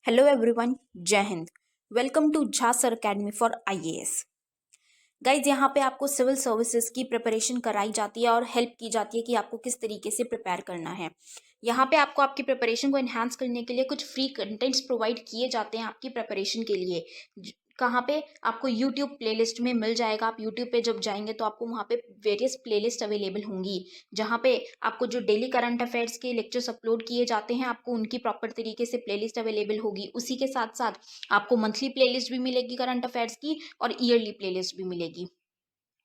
Hello everyone, Jai Hind. Welcome to Jha sir academy for IAS. Guys, यहाँ पे आपको सिविल सर्विसेज की प्रिपरेशन कराई जाती है और हेल्प की जाती है कि आपको किस तरीके से प्रिपेयर करना है। यहाँ पे आपको आपकी प्रिपरेशन को एनहांस करने के लिए कुछ फ्री कंटेंट्स प्रोवाइड किए जाते हैं आपकी प्रिपरेशन के लिए। कहाँ पे आपको यूट्यूब प्लेलिस्ट में मिल जाएगा। आप यूट्यूब पे जब जाएंगे तो आपको वहाँ पे वेरियस प्लेलिस्ट अवेलेबल होंगी, जहाँ पे आपको जो डेली करंट अफेयर्स के लेक्चर्स अपलोड किए जाते हैं आपको उनकी प्रॉपर तरीके से प्लेलिस्ट अवेलेबल होगी। उसी के साथ साथ आपको मंथली प्लेलिस्ट भी मिलेगी करंट अफेयर्स की और ईयरली प्लेलिस्ट भी मिलेगी।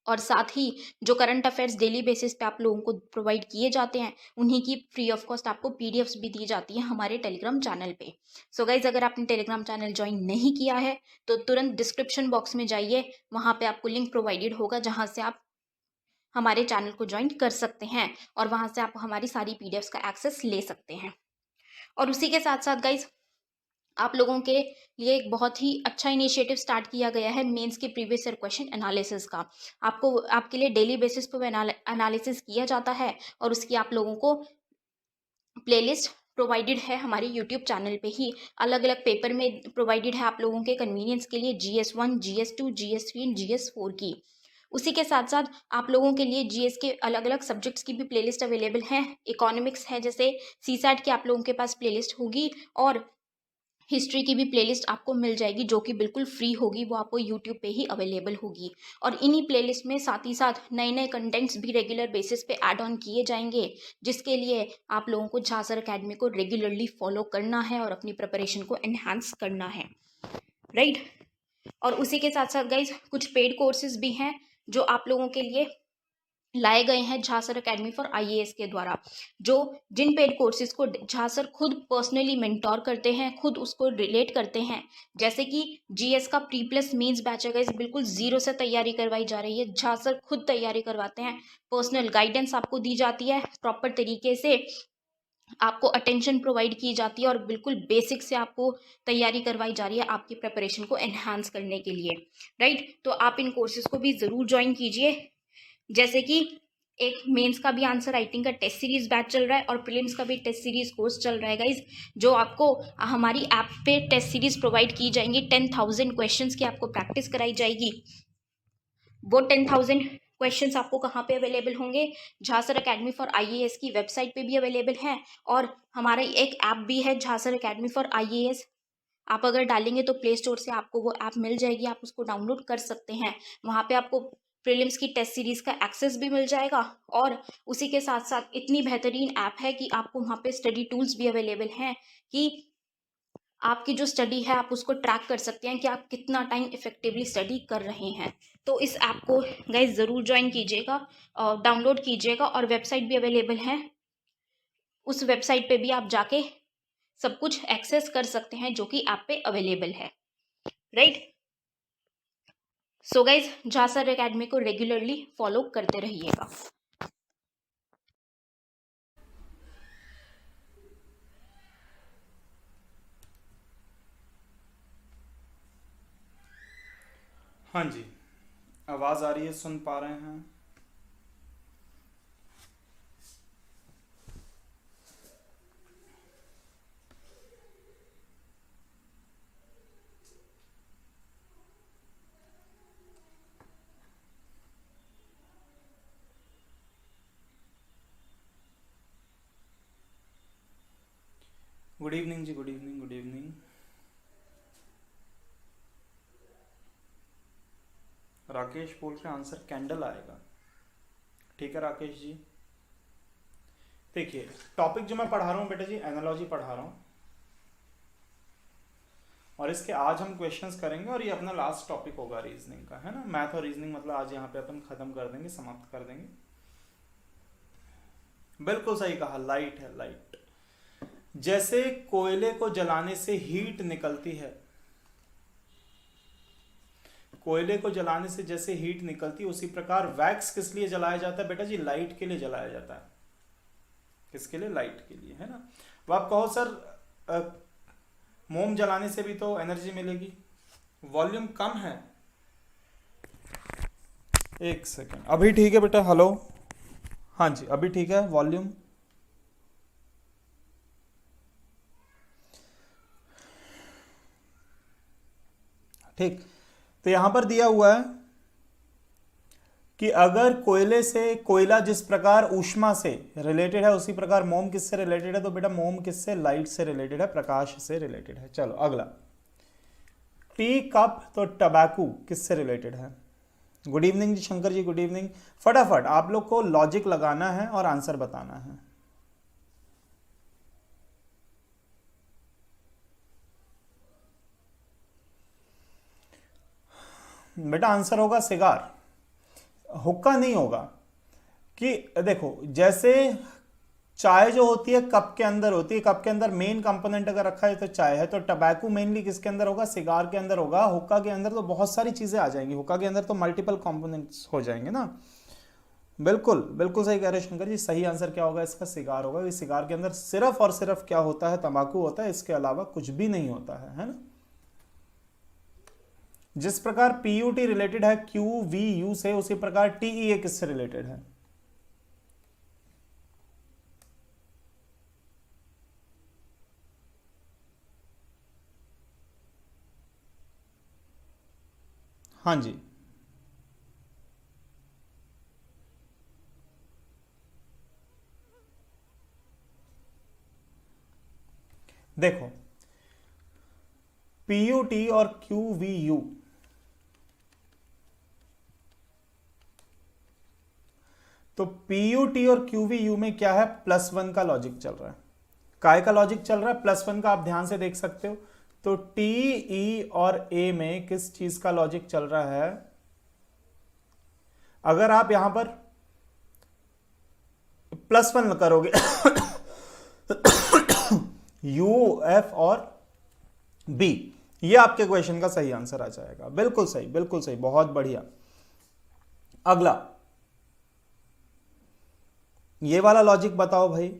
और साथ ही जो करंट अफेयर्स डेली बेसिस पे आप लोगों को प्रोवाइड किए जाते हैं उन्हीं की फ्री ऑफ कॉस्ट आपको पीडीएफ्स भी दी जाती है हमारे टेलीग्राम चैनल पे। सो गाइज, अगर आपने टेलीग्राम चैनल ज्वाइन नहीं किया है तो तुरंत डिस्क्रिप्शन बॉक्स में जाइए, वहाँ पे आपको लिंक प्रोवाइडेड होगा जहाँ से आप हमारे चैनल को ज्वाइन कर सकते हैं और वहाँ से आप हमारी सारी पीडीएफ्स का एक्सेस ले सकते हैं। और उसी के साथ साथ गाइज, आप लोगों के लिए एक बहुत ही अच्छा इनिशिएटिव स्टार्ट किया गया है मेंस के प्रीवियस ईयर क्वेश्चन एनालिसिस का। आपको आपके लिए डेली बेसिस पर एनालिसिस किया जाता है और उसकी आप लोगों को प्लेलिस्ट प्रोवाइडेड है हमारे यूट्यूब चैनल पे ही। अलग अलग पेपर में प्रोवाइडेड है आप लोगों के कन्वीनियंस के लिए, GS1, GS2, GS3 and GS4 की। उसी के साथ साथ आप लोगों के लिए जीएस के अलग अलग सब्जेक्ट्स की भी प्लेलिस्ट अवेलेबल है। इकोनॉमिक्स है, जैसे सीसैट की आप लोगों के पास प्लेलिस्ट होगी और हिस्ट्री की भी प्लेलिस्ट आपको मिल जाएगी जो कि बिल्कुल फ्री होगी, वो आपको यूट्यूब पे ही अवेलेबल होगी। और इन्हीं प्लेलिस्ट में साथ ही साथ नए नए कंटेंट्स भी रेगुलर बेसिस पे ऐड ऑन किए जाएंगे, जिसके लिए आप लोगों को झा सर अकेडमी को रेगुलरली फॉलो करना है और अपनी प्रिपरेशन को एनहांस करना है, राइट। और उसी के साथ साथ गाइज, कुछ पेड कोर्सेज भी हैं जो आप लोगों के लिए लाए गए हैं Jha sir academy for IAS के द्वारा, जो जिन पेड कोर्सेज को झा सर खुद पर्सनली मेंटोर करते हैं, खुद उसको रिलेट करते हैं। जैसे कि जीएस का प्री प्लस मेंस बैच है गाइस, बिल्कुल जीरो से तैयारी करवाई जा रही है। झा सर खुद तैयारी करवाते हैं, पर्सनल गाइडेंस आपको दी जाती है, प्रॉपर तरीके से आपको अटेंशन प्रोवाइड की जाती है और बिल्कुल बेसिक से आपको तैयारी करवाई जा रही है आपकी प्रिपरेशन को एनहांस करने के लिए, राइट। तो आप इन कोर्सेज को भी ज़रूर ज्वाइन कीजिए। जैसे कि एक मेंस का भी आंसर राइटिंग का टेस्ट सीरीज बैच चल रहा है और प्रीलिम्स का भी टेस्ट सीरीज कोर्स चल रहा है गाइज, जो आपको हमारी ऐप पे टेस्ट सीरीज प्रोवाइड की जाएंगी। 10,000 क्वेश्चंस की आपको प्रैक्टिस कराई जाएगी। वो 10,000 क्वेश्चंस आपको कहाँ पे अवेलेबल होंगे? Jha sir academy for IAS की वेबसाइट पे भी अवेलेबल है और हमारा एक ऐप भी है Jha sir academy for IAS. आप अगर डालेंगे तो प्ले स्टोर से आपको वो ऐप मिल जाएगी, आप उसको डाउनलोड कर सकते हैं। वहाँ पे आपको प्रीलिम्स की टेस्ट सीरीज का एक्सेस भी मिल जाएगा और उसी के साथ साथ इतनी बेहतरीन ऐप है कि आपको वहाँ पे स्टडी टूल्स भी अवेलेबल हैं कि आपकी जो स्टडी है आप उसको ट्रैक कर सकते हैं कि आप कितना टाइम इफेक्टिवली स्टडी कर रहे हैं। तो इस ऐप को गाइज ज़रूर ज्वाइन कीजिएगा, डाउनलोड कीजिएगा और वेबसाइट भी अवेलेबल है। उस वेबसाइट पे भी आप जाके सब कुछ एक्सेस कर सकते हैं जो कि ऐप पे अवेलेबल है, right. So guys, Jha sir academy को रेगुलरली फॉलो करते रहिएगा। हाँ जी, आवाज़ आ रही है, सुन पा रहे हैं? गुड इवनिंग जी, good evening, good evening. Rakesh बोल रहे आंसर कैंडल आएगा। ठीक है राकेश जी। देखिए, टॉपिक जो मैं पढ़ा रहा हूँ बेटा जी, एनालॉजी पढ़ा रहा हूँ और इसके आज हम क्वेश्चंस करेंगे और ये अपना लास्ट टॉपिक होगा रीजनिंग का, है ना। मैथ और रीजनिंग मतलब आज यहाँ पे अपन खत्म कर देंगे, समाप्त कर देंगे। बिल्कुल सही कहा, लाइट है, लाइट। जैसे कोयले को जलाने से हीट निकलती है, कोयले को जलाने से जैसे हीट निकलती है, उसी प्रकार वैक्स किस लिए जलाया जाता है बेटा जी? लाइट के लिए जलाया जाता है। किसके लिए? लाइट के लिए, है ना। अब आप कहो सर मोम जलाने से भी तो एनर्जी मिलेगी, वॉल्यूम कम है। एक सेकेंड, अभी ठीक है बेटा? हेलो, हाँ जी अभी ठीक है वॉल्यूम? ठीक। तो यहां पर दिया हुआ है कि अगर कोयले से, कोयला जिस प्रकार ऊष्मा से रिलेटेड है उसी प्रकार मोम किससे रिलेटेड है, तो बेटा मोम किससे, लाइट से रिलेटेड है, प्रकाश से रिलेटेड है। चलो अगला, टी कप, तो टबैको किससे रिलेटेड है। गुड इवनिंग जी शंकर जी, गुड इवनिंग। फटाफट आप लोग को लॉजिक लगाना है और आंसर बताना है। बेटा आंसर होगा सिगार, हुक्का नहीं होगा। कि देखो जैसे चाय जो होती है कप के अंदर होती है, कप के अंदर मेन कंपोनेंट अगर रखा है तो चाय है, तो टबैको मेनली किसके अंदर होगा, सिगार के अंदर होगा। हुक्का के अंदर तो बहुत सारी चीजें आ जाएंगी, हुक्का के अंदर तो मल्टीपल कंपोनेंट्स हो जाएंगे ना। बिल्कुल बिल्कुल सही कह रहे हैं शंकर जी। सही आंसर क्या होगा इसका, सिगार होगा। सिगार के अंदर सिर्फ और सिर्फ क्या होता है, तंबाकू होता है, इसके अलावा कुछ भी नहीं होता है ना। जिस प्रकार पीयूटी रिलेटेड है क्यू वी यू से, उसी प्रकार टीईए किससे रिलेटेड है। हाँ जी, देखो पीयूटी और क्यूवीयू, तो पीयूटी और क्यूवीयू में क्या है, +1 का लॉजिक चल रहा है। काय का लॉजिक चल रहा है, +1 का, आप ध्यान से देख सकते हो। तो टी ई और ए में किस चीज का लॉजिक चल रहा है। अगर आप यहां पर +1 करोगे यू एफ और बी, ये आपके क्वेश्चन का सही आंसर आ जाएगा। बिल्कुल सही, बिल्कुल सही, बहुत बढ़िया। अगला, ये वाला लॉजिक बताओ भाई।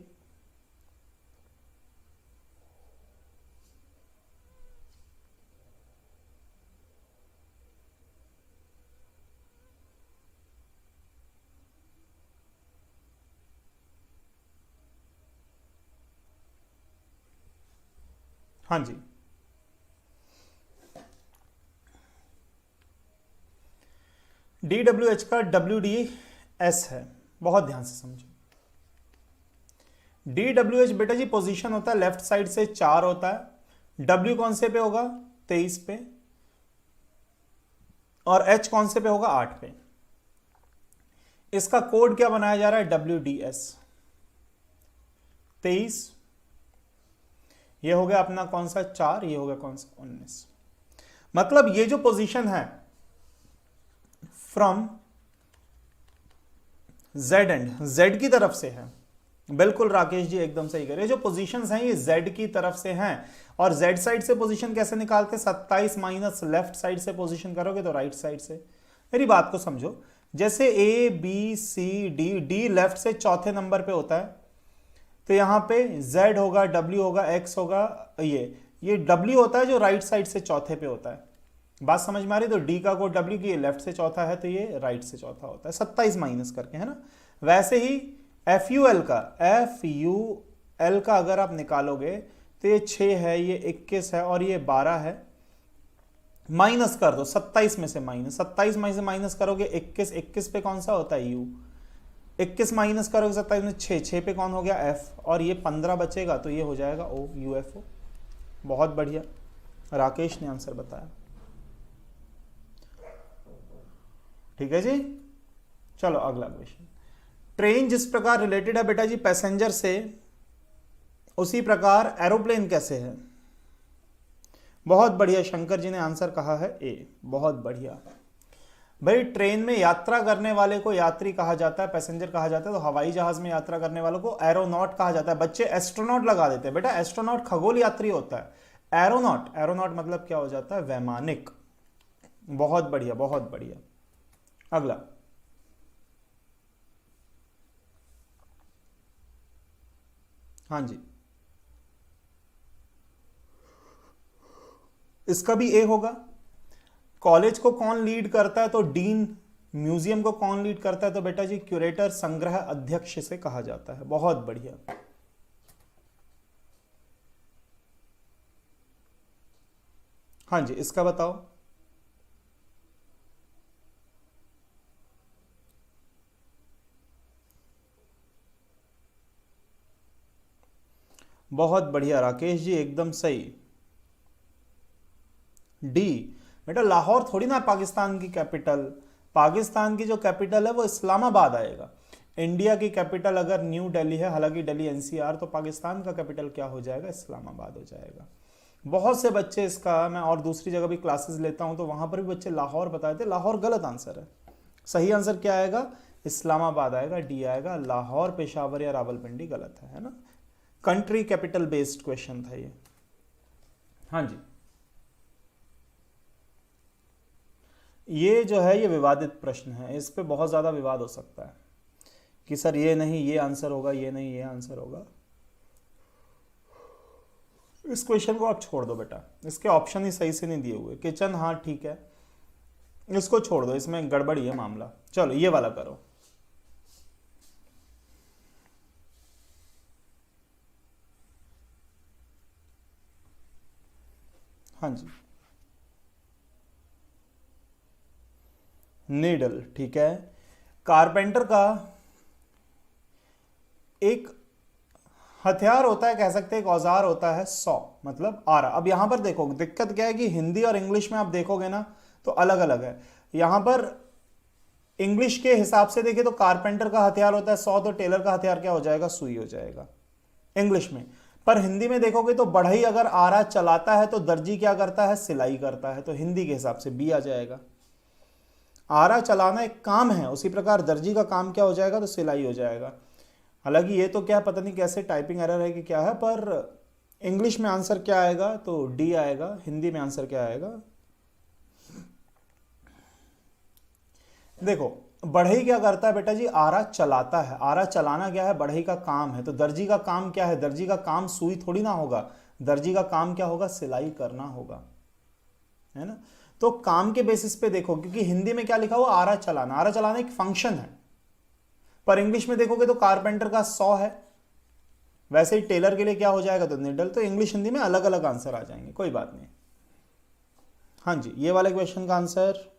हाँ जी, DWH का WDS है, बहुत ध्यान से समझो। DWH बेटा जी पोजीशन होता है लेफ्ट साइड से 4 होता है, W कौन से पे होगा, 23 पे, और H कौन से पे होगा, 8 पे। इसका कोड क्या बनाया जा रहा है, WDS 23, ये हो गया अपना कौन सा 4, ये हो गया कौन सा 19। मतलब ये जो पोजीशन है फ्रॉम जेड एंड, जेड की तरफ से है। बिल्कुल राकेश जी एकदम सही कह रहे हैं, जो पोजीशंस हैं ये जेड की तरफ से हैं। और जेड साइड से पोजीशन कैसे निकालते, 27 माइनस लेफ्ट साइड से पोजीशन करोगे तो राइट साइड से। मेरी बात को समझो, जैसे A B C D, D left से चौथे नंबर पे होता है, तो यहां पे जेड होगा, डब्ल्यू होगा, एक्स होगा, ये डब्ल्यू होता है जो राइट साइड से चौथे पे होता है। बात समझ में आ रही, तो डी का कोड डब्ल्यू की लेफ्ट से चौथा है, तो ये राइट से चौथा होता है, 27 माइनस करके, है ना। वैसे ही एफ यू एल का अगर आप निकालोगे तो ये 6 है, ये 21 है और ये 12 है। माइनस कर दो 27 में से, माइनस 27 में से माइनस करोगे 21, 21 पे कौन सा होता है, यू। 21 माइनस करोगे 27 में, 6 पे कौन हो गया, एफ, और ये 15 बचेगा तो ये हो जाएगा ओ, UFO। बहुत बढ़िया, राकेश ने आंसर बताया। ठीक है जी, चलो अगला क्वेश्चन। ट्रेन जिस प्रकार रिलेटेड है बेटा जी पैसेंजर से, उसी प्रकार एरोप्लेन कैसे है। बहुत बढ़िया, शंकर जी ने आंसर कहा है ए, बहुत बढ़िया। भाई ट्रेन में यात्रा करने वाले को यात्री कहा जाता है, पैसेंजर कहा जाता है। तो हवाई जहाज में यात्रा करने वालों को एरोनॉट कहा जाता है। बच्चे एस्ट्रोनॉट लगा देते हैं, बेटा एस्ट्रोनॉट खगोल यात्री होता है। एरोनॉट, एरोनॉट मतलब क्या हो जाता है, वैमानिक। बहुत बढ़िया, बहुत बढ़िया। अगला, हाँ जी, इसका भी ए होगा। कॉलेज को कौन लीड करता है, तो डीन। म्यूजियम को कौन लीड करता है, तो बेटा जी क्यूरेटर, संग्रह अध्यक्ष से कहा जाता है। बहुत बढ़िया। हाँ जी, इसका बताओ। बहुत बढ़िया राकेश जी, एकदम सही। डी। बेटा लाहौर थोड़ी ना पाकिस्तान की कैपिटल, पाकिस्तान की जो कैपिटल है वो इस्लामाबाद आएगा। इंडिया की कैपिटल अगर न्यू दिल्ली है, हालांकि दिल्ली एनसीआर, तो पाकिस्तान का कैपिटल क्या हो जाएगा, इस्लामाबाद हो जाएगा। बहुत से बच्चे इसका, मैं और दूसरी जगह भी क्लासेस लेता हूं तो वहां पर भी बच्चे लाहौर बताए थे, लाहौर गलत आंसर है। सही आंसर क्या आएगा, इस्लामाबाद आएगा, डी आएगा। लाहौर, पेशावर या रावलपिंडी गलत है ना। कंट्री कैपिटल बेस्ड क्वेश्चन था ये। हाँ जी, ये जो है ये विवादित प्रश्न है, इस पे बहुत ज़्यादा विवाद हो सकता है कि सर ये नहीं ये आंसर होगा, ये नहीं ये आंसर होगा। इस क्वेश्चन को आप छोड़ दो बेटा, इसके ऑप्शन ही सही से नहीं दिए हुए। किचन, हाँ ठीक है, इसको छोड़ दो, इसमें गड़बड़ी है मामला। चलो ये वाला करो। हाँ जी, नीडल, ठीक है। कारपेंटर का एक हथियार होता है, कह सकते हैं एक औजार होता है, सौ, मतलब आरा। अब यहां पर देखो दिक्कत क्या है कि हिंदी और इंग्लिश में आप देखोगे ना तो अलग अलग है। यहां पर इंग्लिश के हिसाब से देखिए तो कारपेंटर का हथियार होता है सौ, तो टेलर का हथियार क्या हो जाएगा, सुई हो जाएगा इंग्लिश में। पर हिंदी में देखोगे तो बढ़ई अगर आरा चलाता है तो दर्जी क्या करता है, सिलाई करता है, तो हिंदी के हिसाब से बी आ जाएगा। आरा चलाना एक काम है, उसी प्रकार दर्जी का काम क्या हो जाएगा, तो सिलाई हो जाएगा। हालांकि ये तो क्या पता नहीं कैसे टाइपिंग एरर है कि क्या है, पर इंग्लिश में आंसर क्या आएगा, तो डी आएगा। हिंदी में आंसर क्या आएगा, देखो बढ़ई क्या करता है बेटा जी, आरा चलाता है। आरा चलाना क्या है, बढ़ई का काम है। तो दर्जी का काम क्या है, दर्जी का काम सुई थोड़ी ना होगा, दर्जी का काम क्या होगा, सिलाई करना होगा, है ना। तो काम के बेसिस पे देखो, क्योंकि हिंदी में क्या लिखा हुआ, आरा चलाना। आरा चलाना एक फंक्शन है, पर इंग्लिश में देखोगे तो कारपेंटर का सौ है, वैसे ही टेलर के लिए क्या हो जाएगा, तो निडल। तो इंग्लिश हिंदी में अलग अलग आंसर आ जाएंगे, कोई बात नहीं। हाँ जी, ये वाले क्वेश्चन का आंसर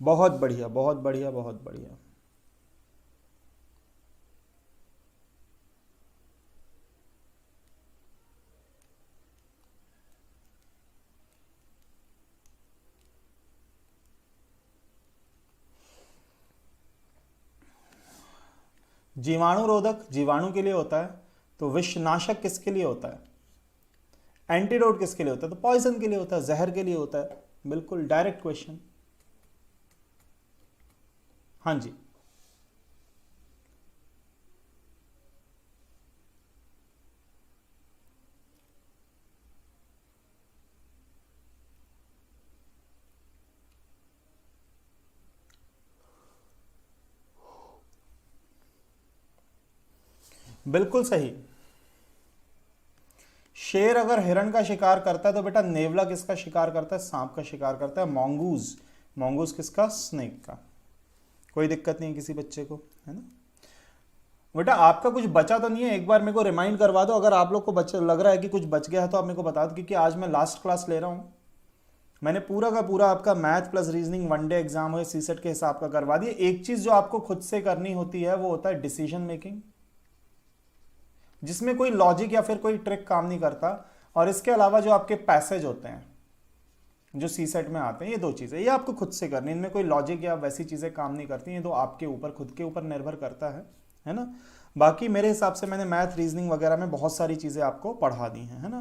बहुत बढ़िया, बहुत बढ़िया, बहुत बढ़िया। जीवाणुरोधक जीवाणु के लिए होता है, तो विषनाशक किसके लिए होता है, एंटीडोट किसके लिए होता है, तो पॉइजन के लिए होता है, जहर के लिए होता है। बिल्कुल डायरेक्ट क्वेश्चन। हाँ जी, बिल्कुल सही। शेर अगर हिरण का शिकार करता है तो बेटा नेवला किसका शिकार करता है, सांप का शिकार करता है। मोंगूज, मोंगूज किसका, स्नेक का। कोई दिक्कत नहीं है किसी बच्चे को, है ना। बेटा आपका कुछ बचा तो नहीं है, एक बार मेरे को रिमाइंड करवा दो। अगर आप लोग को बच लग रहा है कि कुछ बच गया है तो आप मेरे को बता दो, क्योंकि आज मैं लास्ट क्लास ले रहा हूँ। मैंने पूरा का पूरा आपका math plus reasoning one day exam हो सीसेट के हिसाब का करवा दिया। एक चीज जो आपको खुद से करनी होती है वो होता है डिसीजन मेकिंग, जिसमें कोई लॉजिक या फिर कोई ट्रिक काम नहीं करता। और इसके अलावा जो आपके पैसेज होते हैं जो सी सेट में आते हैं, ये दो चीज़ें ये आपको खुद से करनी, इनमें कोई लॉजिक या वैसी चीज़ें काम नहीं करती, ये तो आपके ऊपर खुद के ऊपर निर्भर करता है ना। बाकी मेरे हिसाब से मैंने मैथ रीजनिंग वगैरह में बहुत सारी चीज़ें आपको पढ़ा दी हैं, है ना।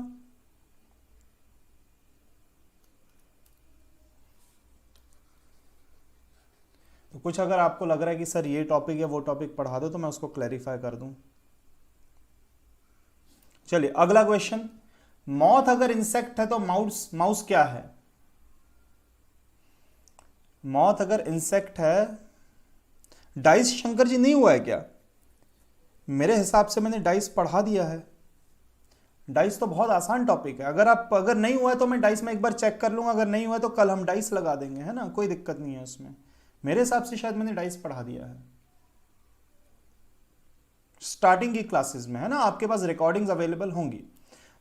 तो कुछ अगर आपको लग रहा है कि सर ये टॉपिक या वो टॉपिक पढ़ा दो तो मैं उसको क्लैरिफाई कर दूं। चलिए अगला क्वेश्चन, मॉथ अगर इंसेक्ट है तो माउस माउस क्या है। मॉथ अगर इंसेक्ट है, डाइस शंकर जी नहीं हुआ है क्या, मेरे हिसाब से मैंने डाइस पढ़ा दिया है। डाइस तो बहुत आसान टॉपिक है, अगर नहीं हुआ है तो मैं डाइस में एक बार चेक कर लूंगा, अगर नहीं हुआ है तो कल हम डाइस लगा देंगे, है ना, कोई दिक्कत नहीं है उसमें। मेरे हिसाब से शायद मैंने डाइस पढ़ा दिया है स्टार्टिंग की क्लासेस में, है ना, आपके पास रिकॉर्डिंग्स अवेलेबल होंगी।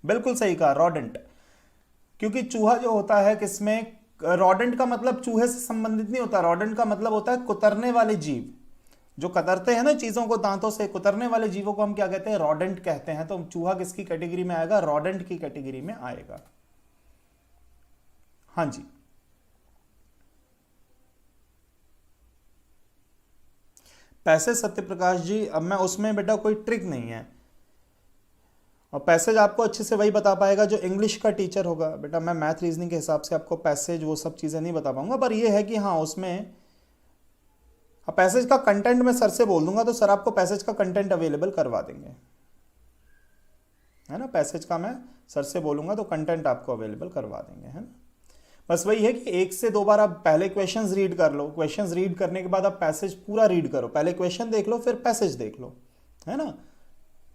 बिल्कुल सही कहा, रॉडेंट। क्योंकि चूहा जो होता है किसमें, रॉडेंट का मतलब चूहे से संबंधित नहीं होता, रॉडेंट का मतलब होता है कुतरने वाले जीव, जो कतरते हैं ना चीजों को दांतों से, कुतरने वाले जीवों को हम क्या कहते हैं, रॉडेंट कहते हैं। तो चूहा किसकी कैटेगरी में आएगा, रॉडेंट की कैटेगरी में आएगा। हाँ जी, पैसेज सत्यप्रकाश जी, अब मैं उसमें बेटा कोई ट्रिक नहीं है, और पैसेज आपको अच्छे से वही बता पाएगा जो इंग्लिश का टीचर होगा। बेटा मैं मैथ रीजनिंग के हिसाब से आपको पैसेज वो सब चीज़ें नहीं बता पाऊंगा, पर ये है कि हाँ उसमें पैसेज का कंटेंट मैं सर से बोल दूंगा तो सर आपको पैसेज का कंटेंट अवेलेबल करवा देंगे, है ना। पैसेज का मैं सर से बोलूंगा तो कंटेंट आपको अवेलेबल करवा देंगे, है ना। बस वही है कि एक से दो बार आप पहले क्वेश्चंस रीड कर लो, क्वेश्चंस रीड करने के बाद आप पैसेज पूरा रीड करो, पहले क्वेश्चन देख लो फिर पैसेज देख लो, है ना।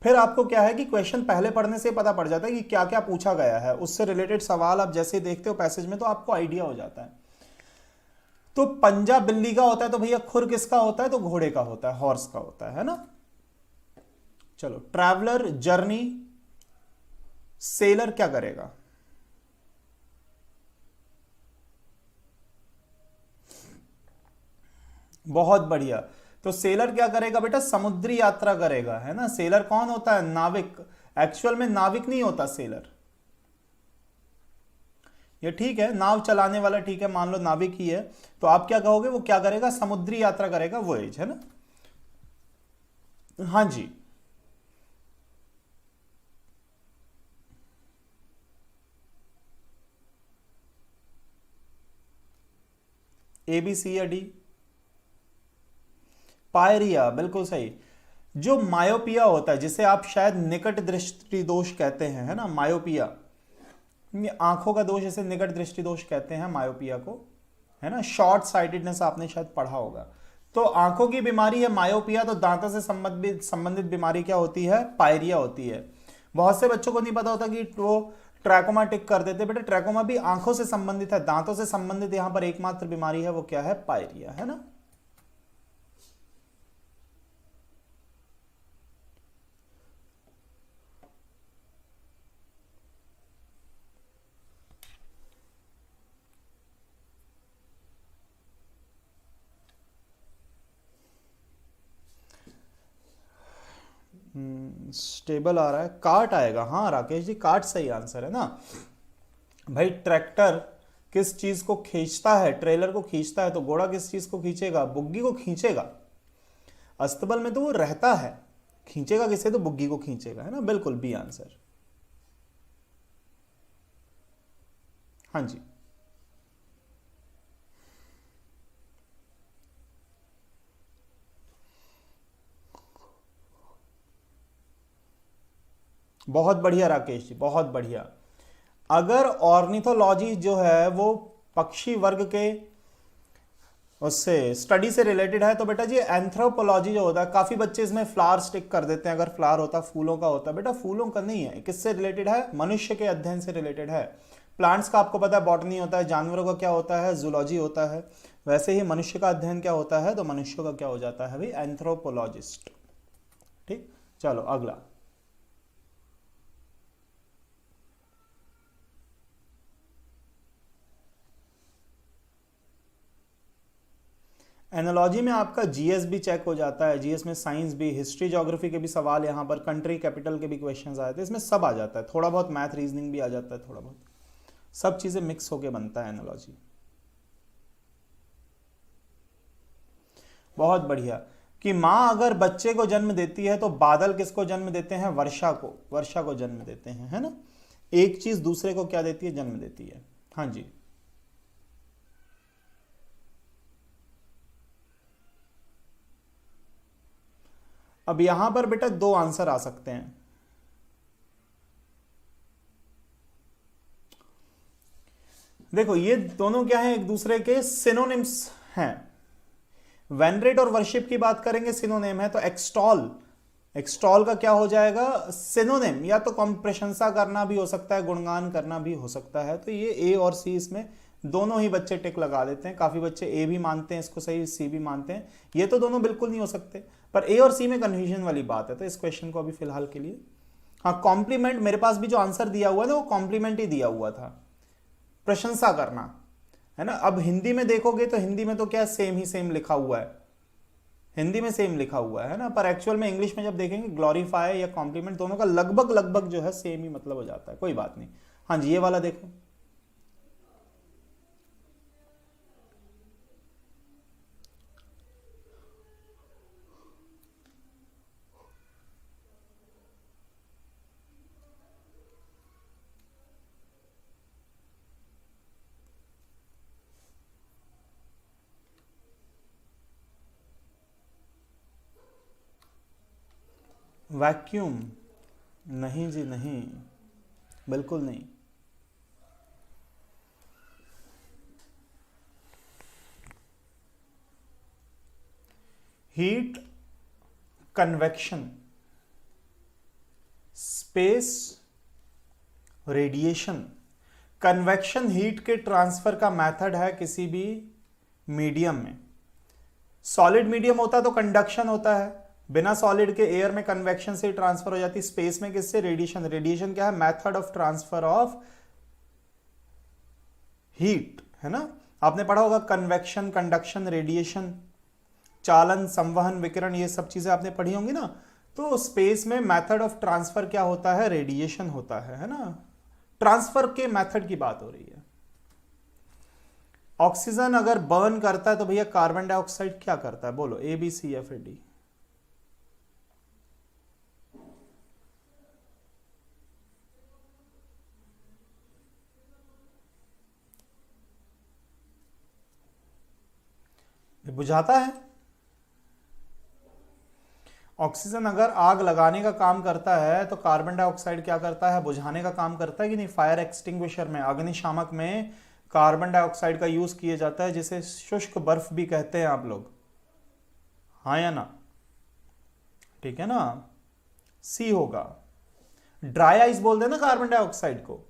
फिर आपको क्या है कि क्वेश्चन पहले पढ़ने से पता पड़ जाता है कि क्या क्या पूछा गया है, उससे रिलेटेड सवाल आप जैसे देखते हो पैसेज में तो आपको आइडिया हो जाता है। तो पंजा बिल्ली का होता है तो भैया खुर किसका होता है, तो घोड़े का होता है, हॉर्स का होता है ना। चलो, ट्रैवलर, जर्नी, सेलर क्या करेगा, बहुत बढ़िया। तो सेलर क्या करेगा बेटा, समुद्री यात्रा करेगा, है ना। सेलर कौन होता है, नाविक। एक्चुअल में नाविक नहीं होता सेलर, ये ठीक है, नाव चलाने वाला, ठीक है, मान लो नाविक ही है, तो आप क्या कहोगे, वो क्या करेगा, समुद्री यात्रा करेगा, वॉयेज, है ना। हाँ जी, ए बी सी या डी, पायरिया, बिल्कुल सही। जो मायोपिया होता है, जिसे आप शायद निकट दृष्टि दोष कहते हैं, है ना, मायोपिया, ये आंखों का दोष, इसे निकट दृष्टि दोष कहते हैं मायोपिया को, है ना। शॉर्ट साइटेडनेस आपने शायद पढ़ा होगा। तो आंखों की बीमारी है मायोपिया, तो दांतों से संबंधित बीमारी क्या होती है, पायरिया होती है। बहुत से बच्चों को नहीं पता होता कि वो ट्रैकोमा टिक कर देते, बेटा ट्रैकोमा भी आंखों से संबंधित है, दांतों से संबंधित यहां पर एकमात्र बीमारी है, वो क्या है, पायरिया, है ना। स्टेबल आ रहा है, कार्ट आएगा, हाँ राकेश जी, कार्ट सही आंसर है ना। भाई ट्रैक्टर किस चीज को खींचता है, ट्रेलर को खींचता है, तो घोड़ा किस चीज को खींचेगा, बुग्गी को खींचेगा। अस्तबल में तो वो रहता है, खींचेगा किसे, तो बुग्गी को खींचेगा, है ना, बिल्कुल बी आंसर। हाँ जी, बहुत बढ़िया राकेश जी, बहुत बढ़िया। अगर ऑर्निथोलॉजी जो है वो पक्षी वर्ग के उससे स्टडी से रिलेटेड है, तो बेटा जी एंथ्रोपोलॉजी जो होता है, काफी बच्चे इसमें फ्लावर स्टिक कर देते हैं, अगर फ्लावर होता फूलों का होता, बेटा फूलों का नहीं है, किससे रिलेटेड है, मनुष्य के अध्ययन से रिलेटेड है। प्लांट्स का आपको पता है बॉटनी होता है, जानवरों का क्या होता है, जूलॉजी होता है, वैसे ही मनुष्य का अध्ययन क्या होता है, तो मनुष्यों का क्या हो जाता है भाई, एंथ्रोपोलॉजिस्ट। ठीक, चलो अगला। एनालॉजी में आपका जीएस भी चेक हो जाता है, जीएस में साइंस भी, हिस्ट्री ज्योग्राफी के भी सवाल, यहाँ पर कंट्री कैपिटल के भी क्वेश्चंस आए थे, इसमें सब आ जाता है, थोड़ा बहुत मैथ रीजनिंग भी आ जाता है, थोड़ा बहुत सब चीजें मिक्स होके बनता है एनालॉजी। बहुत बढ़िया। कि माँ अगर बच्चे को जन्म देती है तो बादल किसको जन्म देते हैं, वर्षा को, वर्षा को जन्म देते हैं, है ना। एक चीज दूसरे को क्या देती है, जन्म देती है। हाँ जी, अब यहां पर बेटा दो आंसर आ सकते हैं। देखो ये दोनों क्या है, एक दूसरे के सिनोनिम्स हैं। वेनरेट और वर्शिप की बात करेंगे, सिनोनिम है, तो एक्सटॉल, एक्सटॉल का क्या हो जाएगा, सिनोनिम, या तो प्रशंसा करना भी हो सकता है, गुणगान करना भी हो सकता है। तो ये ए और सी, इसमें दोनों ही बच्चे टिक लगा देते हैं, काफी बच्चे ए भी मानते हैं इसको सही, सी भी मानते हैं, ये तो दोनों बिल्कुल नहीं हो सकते, पर ए और सी में कंफ्यूजन वाली बात है, तो इस क्वेश्चन को अभी फिलहाल के लिए हाँ, कॉम्प्लीमेंट, मेरे पास भी जो आंसर दिया हुआ है ना वो कॉम्प्लीमेंट ही दिया हुआ था, प्रशंसा करना, है ना। अब हिंदी में देखोगे तो हिंदी में तो क्या सेम ही सेम लिखा हुआ है, हिंदी में सेम लिखा हुआ है ना, पर एक्चुअल में इंग्लिश में जब देखेंगे ग्लोरीफाई या कॉम्प्लीमेंट दोनों का लगभग लगभग जो है सेम ही मतलब हो जाता है। कोई बात नहीं। हाँ जी, ये वाला देखो। वैक्यूम? नहीं जी नहीं, बिल्कुल नहीं। Heat, convection, space, radiation. Convection heat के ट्रांसफर का मेथड है किसी भी मीडियम में। सॉलिड मीडियम होता तो कंडक्शन होता है, बिना सॉलिड के एयर में कन्वेक्शन से ट्रांसफर हो जाती। स्पेस में किससे? रेडिएशन। रेडिएशन क्या है? Method of transfer of heat, है ना। आपने पढ़ा होगा कन्वेक्शन, कंडक्शन, रेडिएशन, चालन, संवहन, विकिरण, ये सब चीजें आपने पढ़ी होंगी ना। तो स्पेस में मेथड ऑफ ट्रांसफर क्या होता है? रेडिएशन होता है ना। ट्रांसफर के मेथड की बात हो रही है। ऑक्सीजन अगर बर्न करता है तो भैया कार्बन डाइऑक्साइड क्या करता है? बोलो, A B C F A D. बुझाता है। ऑक्सीजन अगर आग लगाने का काम करता है तो कार्बन डाइऑक्साइड क्या करता है? बुझाने का काम करता है कि नहीं? फायर एक्सटिंग्विशर में, अग्निशामक में कार्बन डाइऑक्साइड का यूज किया जाता है, जिसे शुष्क बर्फ भी कहते हैं आप लोग, हाँ या ना? ठीक है ना, सी होगा। ड्राई आइस बोल देना कार्बन डाइऑक्साइड को।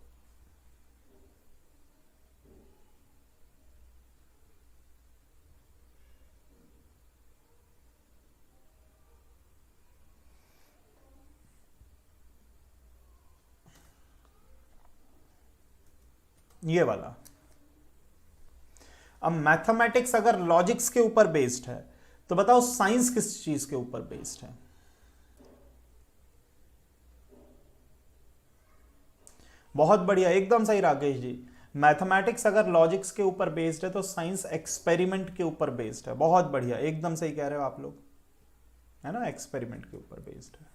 ये वाला। अब मैथमेटिक्स अगर लॉजिक्स के ऊपर बेस्ड है तो बताओ साइंस किस चीज के ऊपर बेस्ड है? बहुत बढ़िया, एकदम सही राकेश जी। मैथमेटिक्स अगर लॉजिक्स के ऊपर बेस्ड है तो साइंस एक्सपेरिमेंट के ऊपर बेस्ड है। बहुत बढ़िया, एकदम सही कह रहे हो आप लोग, है ना, एक्सपेरिमेंट के ऊपर बेस्ड है।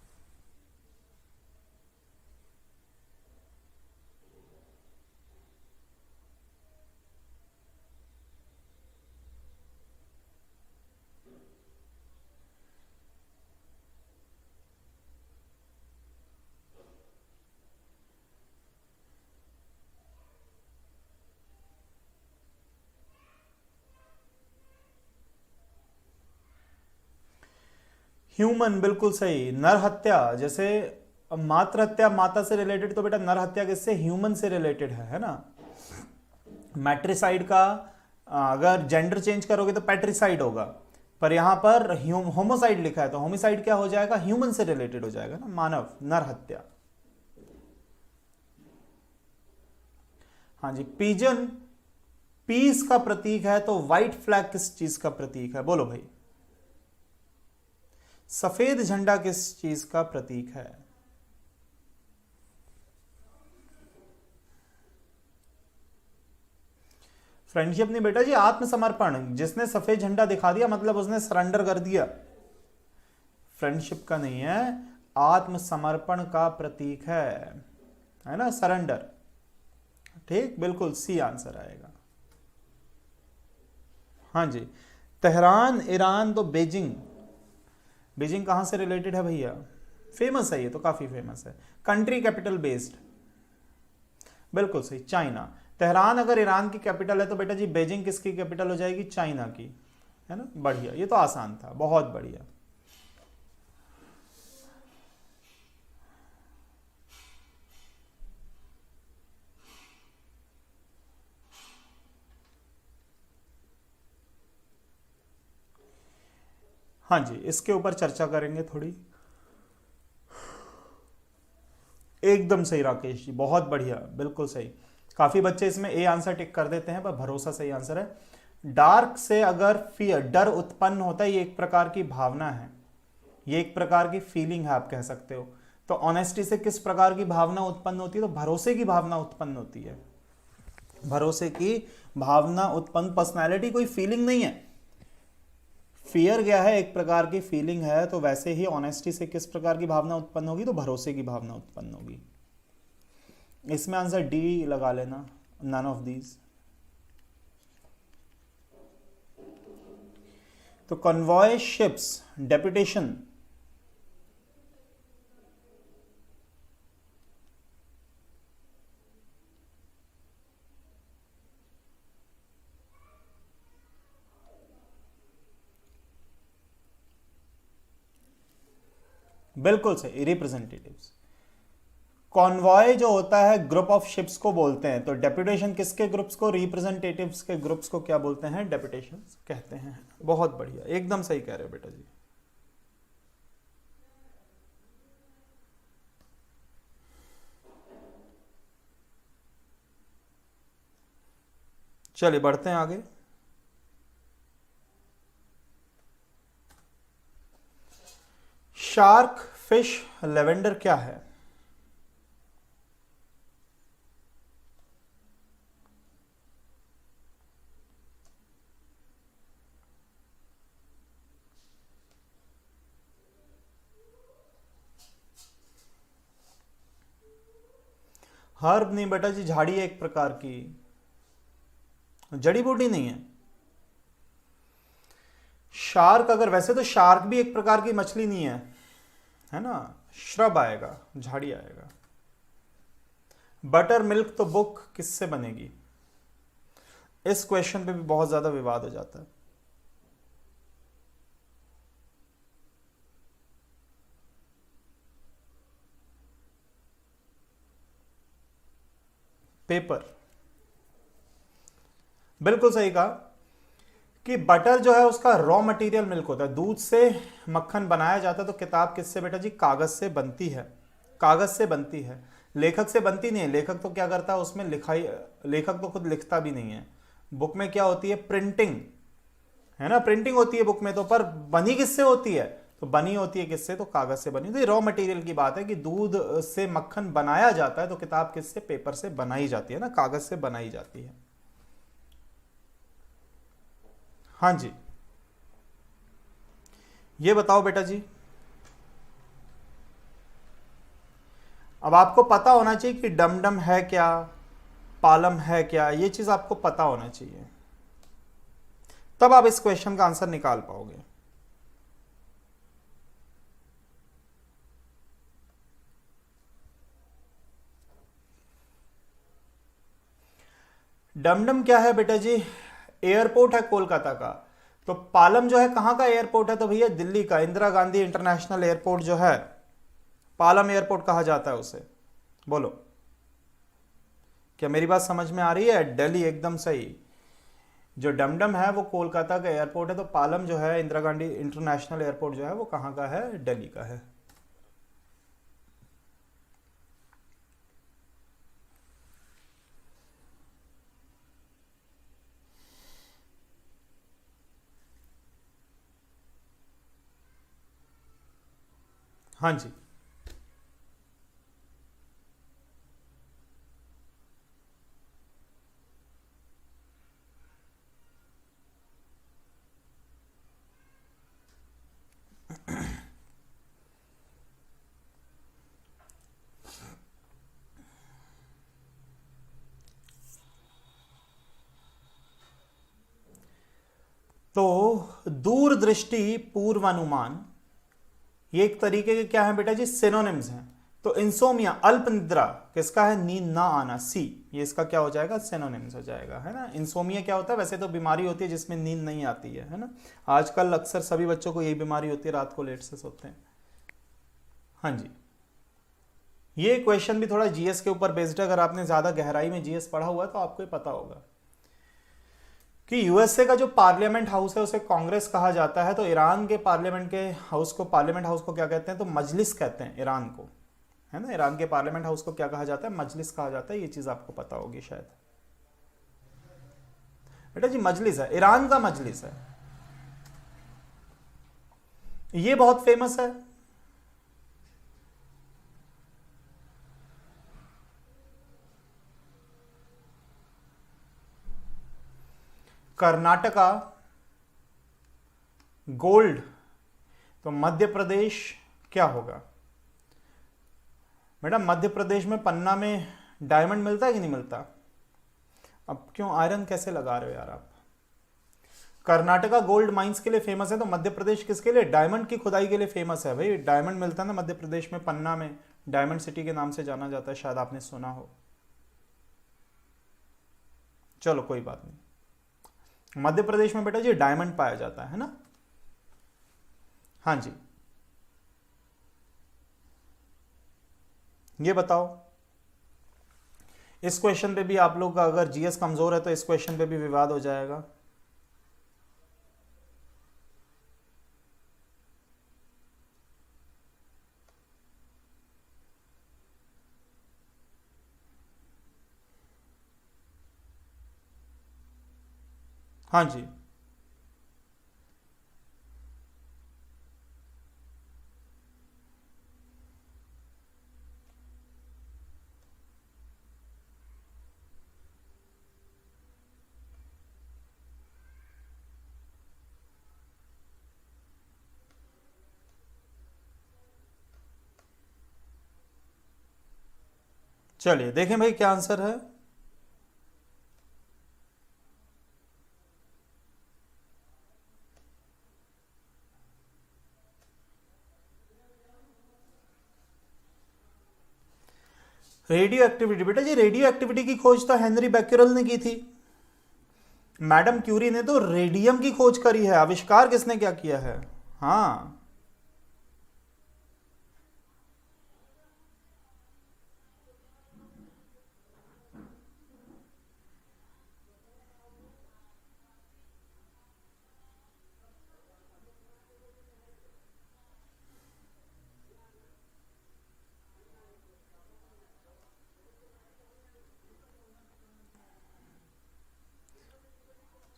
ह्यूमन, बिल्कुल सही। नर हत्या, जैसे मातृ हत्या माता से रिलेटेड, तो बेटा नर हत्या किससे? ह्यूमन से रिलेटेड है ना। मैट्रिसाइड का अगर जेंडर चेंज करोगे तो पैट्रिसाइड होगा, पर यहां पर होमोसाइड लिखा है तो होमिसाइड क्या हो जाएगा? ह्यूमन से रिलेटेड हो जाएगा ना, मानव, नर हत्या। हाँ जी, पिजन पीस का प्रतीक है तो व्हाइट फ्लैग किस चीज का प्रतीक है? बोलो भाई। सफेद झंडा किस चीज का प्रतीक है? फ्रेंडशिप नहीं बेटा जी, आत्मसमर्पण। जिसने सफेद झंडा दिखा दिया मतलब उसने सरेंडर कर दिया। फ्रेंडशिप का नहीं है, आत्मसमर्पण का प्रतीक है ना, सरेंडर। ठीक, बिल्कुल सी आंसर आएगा। हाँ जी, तेहरान ईरान तो बीजिंग, बीजिंग कहां से रिलेटेड है भैया? फेमस है, ये तो काफी फेमस है। कंट्री कैपिटल बेस्ड, बिल्कुल सही, चाइना। तेहरान अगर ईरान की कैपिटल है तो बेटा जी बीजिंग किसकी कैपिटल हो जाएगी? चाइना की, है ना। बढ़िया, ये तो आसान था, बहुत बढ़िया। हाँ जी, इसके ऊपर चर्चा करेंगे थोड़ी। एकदम सही राकेश जी, बहुत बढ़िया, बिल्कुल सही। काफी बच्चे इसमें ए आंसर टिक कर देते हैं, पर भरोसा सही आंसर है। डार्क से अगर फियर, डर उत्पन्न होता है, ये एक प्रकार की भावना है, ये एक प्रकार की फीलिंग है, आप कह सकते हो। तो ऑनेस्टी से किस प्रकार की भावना उत्पन्न होती है? तो भरोसे की भावना उत्पन्न होती है, भरोसे की भावना उत्पन्न। पर्सनैलिटी कोई फीलिंग नहीं है, फियर क्या है? एक प्रकार की फीलिंग है। तो वैसे ही ऑनेस्टी से किस प्रकार की भावना उत्पन्न होगी? तो भरोसे की भावना उत्पन्न होगी। इसमें आंसर डी लगा लेना, नन ऑफ दीज। तो कन्वॉय शिप्स, डेपुटेशन, बिल्कुल सही, रिप्रेजेंटेटिव्स। कॉन्वॉय जो होता है ग्रुप ऑफ शिप्स को बोलते हैं। तो डेपुटेशन किसके ग्रुप्स को? रिप्रेजेंटेटिव्स के ग्रुप्स को क्या बोलते हैं? डेपुटेशन कहते हैं। बहुत बढ़िया, एकदम सही कह रहे हो बेटा जी। चलिए बढ़ते हैं आगे। शार्क, फिश, लेवेंडर क्या है? हर्ब नहीं बेटा जी, झाड़ी है एक प्रकार की, जड़ी बूटी नहीं है। शार्क, अगर वैसे तो शार्क भी एक प्रकार की मछली नहीं है ना? श्रब आएगा, झाड़ी आएगा। बटर मिल्क तो बुक किससे बनेगी? इस क्वेश्चन पे भी बहुत ज्यादा विवाद हो जाता है। पेपर, बिल्कुल सही कहा कि बटर जो है उसका रॉ मटेरियल मिल्क होता है, दूध से मक्खन बनाया जाता है। तो किताब किससे बेटा जी? कागज से बनती है, कागज से बनती है, लेखक से बनती नहीं है। लेखक तो क्या करता है उसमें लिखाई, लेखक तो खुद लिखता भी नहीं है। बुक में क्या होती है? प्रिंटिंग, है ना? प्रिंटिंग होती है बुक में। तो पर बनी किससे होती है? तो बनी होती है किससे? तो कागज से बनी। तो ये रॉ मटेरियल की बात है कि दूध से मक्खन बनाया जाता है। तो किताब किससे? पेपर से बनाई जाती है ना, कागज से बनाई जाती है। हाँ जी, ये बताओ बेटा जी। अब आपको पता होना चाहिए कि डमडम है क्या, पालम है क्या, ये चीज आपको पता होना चाहिए, तब आप इस क्वेश्चन का आंसर निकाल पाओगे। डमडम क्या है बेटा जी? एयरपोर्ट है कोलकाता का। तो पालम जो है कहां का एयरपोर्ट है? तो भैया दिल्ली का इंदिरा गांधी इंटरनेशनल एयरपोर्ट जो है, पालम एयरपोर्ट कहा जाता है उसे। बोलो, क्या मेरी बात समझ में आ रही है? दिल्ली, एकदम सही। जो डमडम है वो कोलकाता का एयरपोर्ट है। तो पालम जो है, इंदिरा गांधी इंटरनेशनल एयरपोर्ट जो है, वो कहां का है? दिल्ली का है। हाँ जी, तो दूरदृष्टि, पूर्वानुमान, ये एक तरीके के क्या है बेटा जी? सिनोनिम्स हैं। तो इंसोमिया, अल्प निद्रा, किसका है? नींद ना आना, सी। ये इसका क्या हो जाएगा? सिनोनिम्स हो जाएगा, है ना? इंसोमिया क्या होता है? वैसे तो बीमारी होती है जिसमें नींद नहीं आती है ना? आजकल अक्सर सभी बच्चों को यही बीमारी होती है, रात को लेट से सोते हैं। हाँ जी, ये क्वेश्चन भी थोड़ा जीएस के ऊपर बेस्ड है। अगर आपने ज्यादा गहराई में जीएस पढ़ा हुआ है तो आपको ये पता होगा कि यूएसए का जो पार्लियामेंट हाउस है उसे कांग्रेस कहा जाता है। तो ईरान के पार्लियामेंट के हाउस को, पार्लियामेंट हाउस को क्या कहते हैं? तो मजलिस कहते हैं ईरान को, है ना। ईरान के पार्लियामेंट हाउस को क्या कहा जाता है? मजलिस कहा जाता है। ये चीज आपको पता होगी शायद। बेटा जी मजलिस है, ईरान का मजलिस है, ये बहुत फेमस है। कर्नाटका गोल्ड, तो मध्य प्रदेश क्या होगा? मैडम मध्य प्रदेश में पन्ना में डायमंड मिलता है कि नहीं मिलता? अब क्यों आयरन कैसे लगा रहे हो यार आप? कर्नाटका गोल्ड माइंस के लिए फेमस है, तो मध्य प्रदेश किसके लिए? डायमंड की खुदाई के लिए फेमस है भाई। डायमंड मिलता है ना मध्य प्रदेश में, पन्ना में डायमंड सिटी के नाम से जाना जाता है, शायद आपने सुना हो। चलो कोई बात नहीं। मध्य प्रदेश में बेटा जी डायमंड पाया जाता है ना। हाँ जी, ये बताओ, इस क्वेश्चन पे भी आप लोग का अगर जीएस कमजोर है तो इस क्वेश्चन पे भी विवाद हो जाएगा। हाँ जी, चलिए देखें भाई क्या आंसर है। रेडियो एक्टिविटी, बेटा जी रेडियो एक्टिविटी की खोज तो हेनरी बैक्यूरेल ने की थी। मैडम क्यूरी ने तो रेडियम की खोज करी है। आविष्कार किसने क्या किया है? हाँ,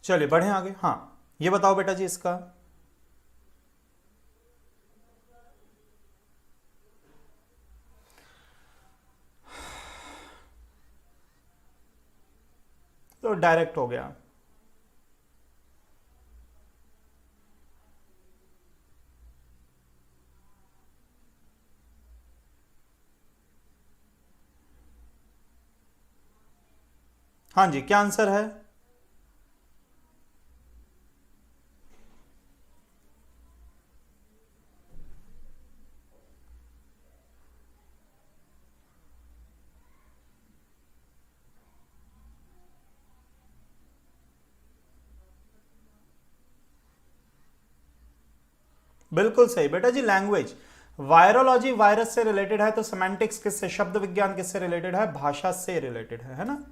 चलिए बढ़े आगे। हाँ, ये बताओ बेटा जी इसका। तो डायरेक्ट हो गया। हाँ जी, क्या आंसर है? बिल्कुल सही बेटा जी, लैंग्वेज। वायरोलॉजी वायरस से रिलेटेड है, तो सेमेंटिक्स किससे, शब्द विज्ञान किससे रिलेटेड है? भाषा से रिलेटेड है ना।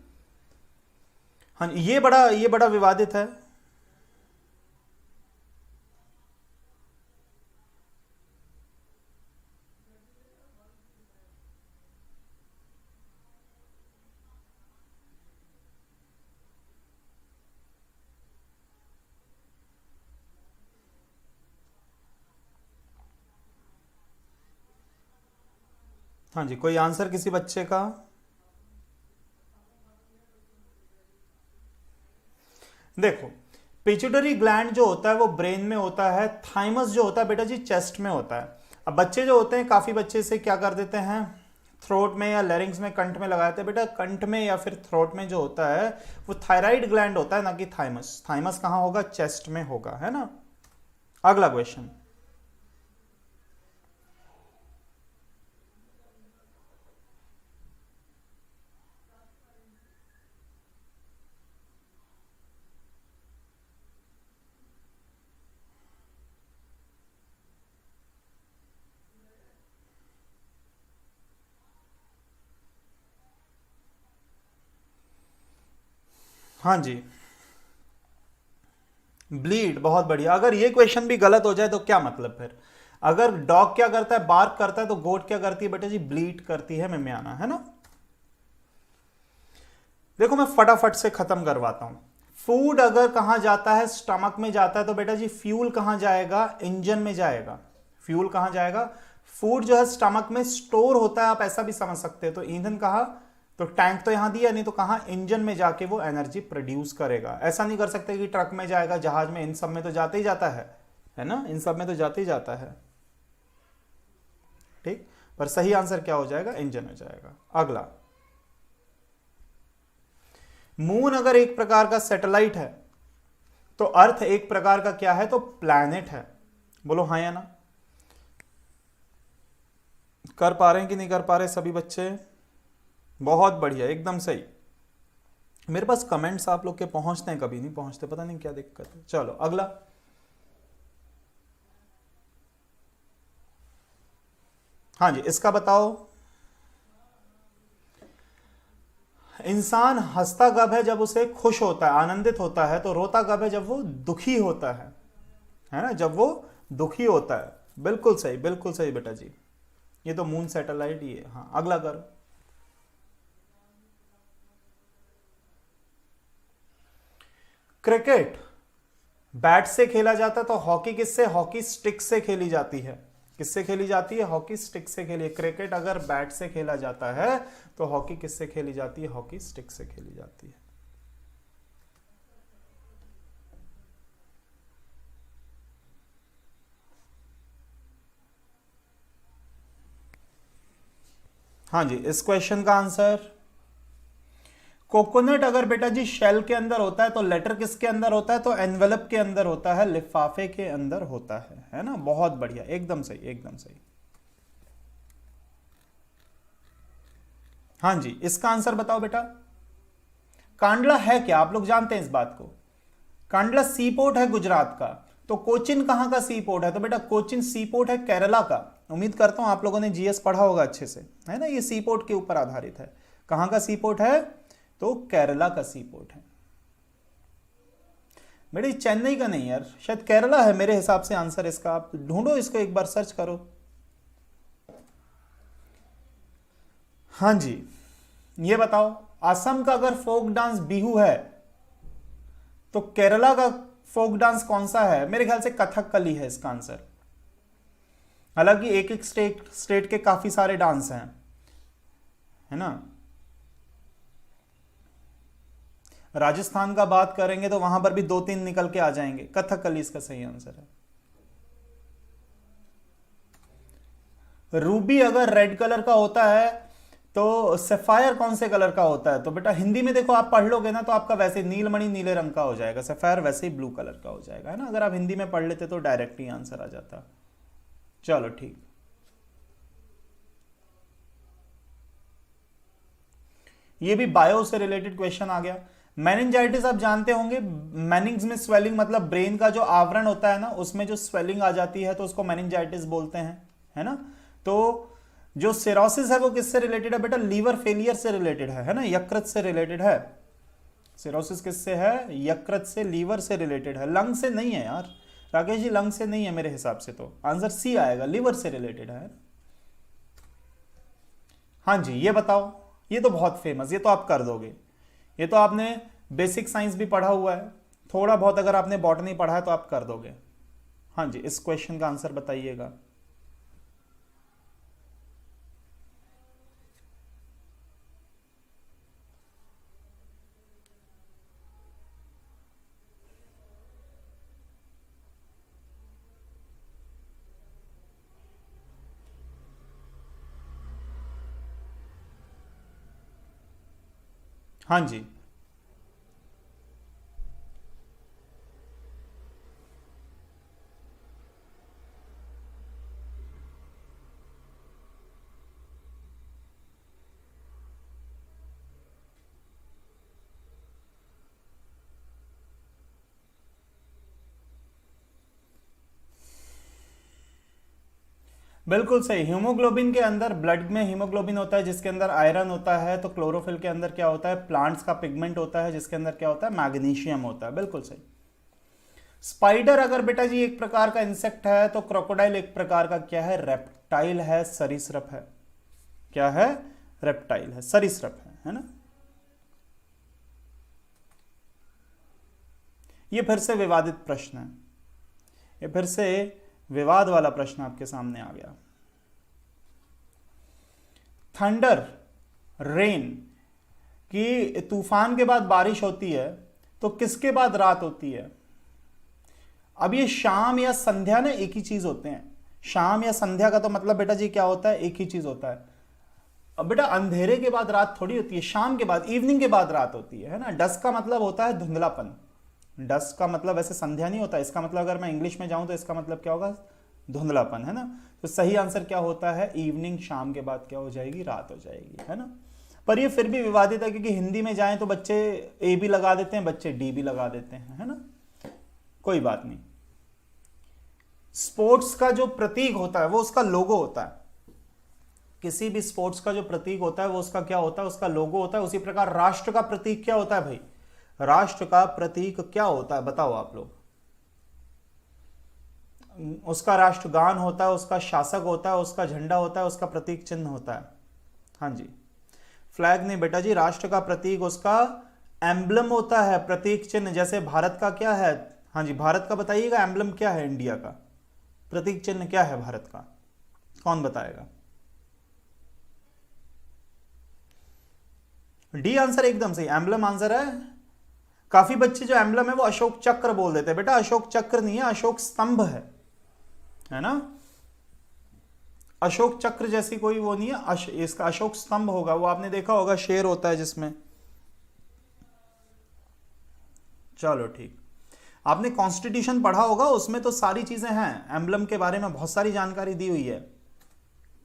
हाँ, ये बड़ा विवादित है। हाँ जी, कोई आंसर किसी बच्चे का? देखो, पिट्यूटरी ग्लैंड जो होता है वो ब्रेन में होता है। थाइमस जो होता है बेटा जी चेस्ट में होता है। अब बच्चे जो होते हैं, काफी बच्चे से क्या कर देते हैं, थ्रोट में या लेरिंग्स में, कंठ में लगा देते हैं। बेटा कंठ में या फिर थ्रोट में जो होता है वो थायराइड ग्लैंड होता है, ना कि थाइमस। थाइमस कहाँ होगा? चेस्ट में होगा, है ना। अगला क्वेश्चन। हाँ जी, ब्लीड, बहुत बढ़िया। अगर ये क्वेश्चन भी गलत हो जाए तो क्या मतलब फिर? अगर डॉग क्या करता है, बार्क करता है, तो गोट क्या करती है बेटा जी, ब्लीट करती है, मिमियाना, है ना। देखो मैं फटाफट से खत्म करवाता हूं। फूड अगर कहां जाता है, स्टमक में जाता है, तो बेटा जी फ्यूल कहां जाएगा, इंजन में जाएगा। फ्यूल कहां जाएगा, फूड जो है स्टमक में स्टोर होता है, आप ऐसा भी समझ सकते हैं। तो ईंधन कहां, तो टैंक तो यहां दिया नहीं, तो कहां, इंजन में जाके वो एनर्जी प्रोड्यूस करेगा। ऐसा नहीं कर सकते कि ट्रक में जाएगा, जहाज में, इन सब में तो जाते ही जाता है ना, इन सब में तो जाते ही जाता है, ठीक। पर सही आंसर क्या हो जाएगा, इंजन हो जाएगा। अगला, मून अगर एक प्रकार का सैटेलाइट है, तो अर्थ एक प्रकार का क्या है, तो प्लैनेट है। बोलो हाँ या ना। कर पा रहे हैं कि नहीं कर पा रहे सभी बच्चे? बहुत बढ़िया, एकदम सही। मेरे पास कमेंट्स आप लोग के पहुंचते हैं, कभी नहीं पहुंचते, पता नहीं क्या दिक्कत है। चलो अगला, हाँ जी, इसका बताओ। इंसान हंसता कब है, जब उसे खुश होता है, आनंदित होता है। तो रोता कब है, जब वो दुखी होता है ना, जब वो दुखी होता है। बिल्कुल सही, बिल्कुल सही बेटा जी। ये तो मून सैटेलाइट ही है। हाँ, अगला करो। क्रिकेट बैट से खेला जाता है, तो हॉकी किससे, हॉकी स्टिक से खेली जाती है। किससे खेली जाती है, हॉकी स्टिक से खेली। क्रिकेट अगर बैट से खेला जाता है, तो हॉकी किससे खेली जाती है, हॉकी स्टिक से खेली जाती है। हाँ जी, इस क्वेश्चन का आंसर, कोकोनट अगर बेटा जी शेल के अंदर होता है, तो लेटर किसके अंदर होता है, तो एनवेलप के अंदर होता है, लिफाफे के अंदर होता है ना। बहुत बढ़िया, एकदम सही, एकदम सही। हाँ जी, इसका आंसर बताओ बेटा। कांडला है क्या, आप लोग जानते हैं इस बात को? कांडला सी पोर्ट है गुजरात का। तो कोचिन कहां का सी पोर्ट है, तो बेटा कोचिन सी पोर्ट है केरला का। उम्मीद करता हूं आप लोगों ने जीएस पढ़ा होगा अच्छे से, है ना। ये सी पोर्ट के ऊपर आधारित है। कहां का सी पोर्ट है, तो केरला का सी पोर्ट है। बेटा चेन्नई का नहीं यार, शायद केरला है मेरे हिसाब से आंसर इसका। आप ढूंढो इसको, एक बार सर्च करो। हाँ जी, ये बताओ, असम का अगर फोक डांस बिहू है, तो केरला का फोक डांस कौन सा है? मेरे ख्याल से कथकली है इसका आंसर। हालांकि एक एक स्टेट के काफी सारे डांस हैं, है ना। राजस्थान का बात करेंगे तो वहां पर भी 2-3 निकल के आ जाएंगे। कथकली इसका सही आंसर है। रूबी अगर रेड कलर का होता है, तो सफायर कौन से कलर का होता है? तो बेटा हिंदी में देखो, आप पढ़ लोगे ना तो आपका वैसे नीलमणि नीले रंग का हो जाएगा, सफायर वैसे ही ब्लू कलर का हो जाएगा, है ना। अगर आप हिंदी में पढ़ लेते तो डायरेक्ट ही आंसर आ जाता। चलो ठीक, ये भी बायो से रिलेटेड क्वेश्चन आ गया। मेनिंजाइटिस आप जानते होंगे, मेनिंग्स में स्वेलिंग, मतलब ब्रेन का जो आवरण होता है ना, उसमें जो स्वेलिंग आ जाती है, तो उसको मेनिंजाइटिस बोलते हैं, है ना। तो जो सिरोसिस है वो किससे रिलेटेड है बेटा? लीवर फेलियर से रिलेटेड है ना, यकृत से रिलेटेड है। सिरोसिस किससे है? यकृत से, लीवर से रिलेटेड है, लंग से नहीं है यार राकेश जी, लंग से नहीं है मेरे हिसाब से। तो आंसर सी आएगा, लीवर से रिलेटेड है। हाँ जी, ये बताओ, ये तो बहुत फेमस, ये तो आप कर दोगे। ये तो आपने बेसिक साइंस भी पढ़ा हुआ है, थोड़ा बहुत अगर आपने बॉटनी पढ़ा है तो आप कर दोगे। हाँ जी, इस क्वेश्चन का आंसर बताइएगा। हाँ जी, बिल्कुल सही। हीमोग्लोबिन के अंदर, ब्लड में हीमोग्लोबिन होता है जिसके अंदर आयरन होता है। तो क्लोरोफिल के अंदर क्या होता है? प्लांट्स का पिगमेंट होता है जिसके अंदर क्या होता है? मैग्नीशियम होता है। बिल्कुल सही। स्पाइडर अगर बेटा जी एक प्रकार का इंसेक्ट है तो क्रोकोडाइल एक प्रकार का क्या है, रेप्टाइल है, सरीसृप है। क्या है, रेप्टाइल है, सरीसृप है ना। ये फिर से विवादित प्रश्न है, ये फिर से विवाद वाला प्रश्न आपके सामने आ गया। थंडर रेन कि तूफान के बाद बारिश होती है तो किसके बाद रात होती है। अब ये शाम या संध्या ना एक ही चीज होते हैं। शाम या संध्या का तो मतलब बेटा जी क्या होता है, एक ही चीज होता है। अब बेटा अंधेरे के बाद रात थोड़ी होती है, शाम के बाद, इवनिंग के बाद रात होती है ना। डस्क का मतलब होता है धुंधलापन। डस्क का मतलब वैसे संध्या नहीं होता, इसका मतलब अगर मैं इंग्लिश में जाऊं तो इसका मतलब क्या होगा, धुंधलापन, है ना। तो सही आंसर क्या होता है, इवनिंग, शाम के बाद क्या हो जाएगी, रात हो जाएगी, है ना। पर ये फिर भी विवादित है क्योंकि हिंदी में जाएं तो बच्चे ए भी लगा देते हैं, बच्चे डी भी लगा देते हैं, है ना। कोई बात नहीं। स्पोर्ट्स का जो प्रतीक होता है वो उसका लोगो होता है। किसी भी स्पोर्ट्स का जो प्रतीक होता है वो उसका क्या होता है, उसका लोगो होता है। उसी प्रकार राष्ट्र का प्रतीक क्या होता है भाई, राष्ट्र का प्रतीक क्या होता है, बताओ आप लोग। उसका राष्ट्रगान होता है, उसका शासक होता है, उसका झंडा होता है, उसका प्रतीक चिन्ह होता है। हाँ जी, फ्लैग नहीं बेटा जी, राष्ट्र का प्रतीक उसका एम्बलम होता है, प्रतीक चिन्ह। जैसे भारत का क्या है, हाँ जी, भारत का बताइएगा एम्बलम क्या है, इंडिया का प्रतीक चिन्ह क्या है भारत का, कौन बताएगा। डी आंसर एकदम सही, एम्बलम आंसर है। काफी बच्चे जो एम्बलम है वो अशोक चक्र बोल देते हैं, बेटा अशोक चक्र नहीं है, अशोक स्तंभ है ना। अशोक चक्र जैसी कोई वो नहीं है, इसका अशोक स्तंभ होगा, वो आपने देखा होगा, शेर होता है जिसमें। चलो ठीक, आपने कॉन्स्टिट्यूशन पढ़ा होगा, उसमें तो सारी चीजें हैं, एम्बलम के बारे में बहुत सारी जानकारी दी हुई है।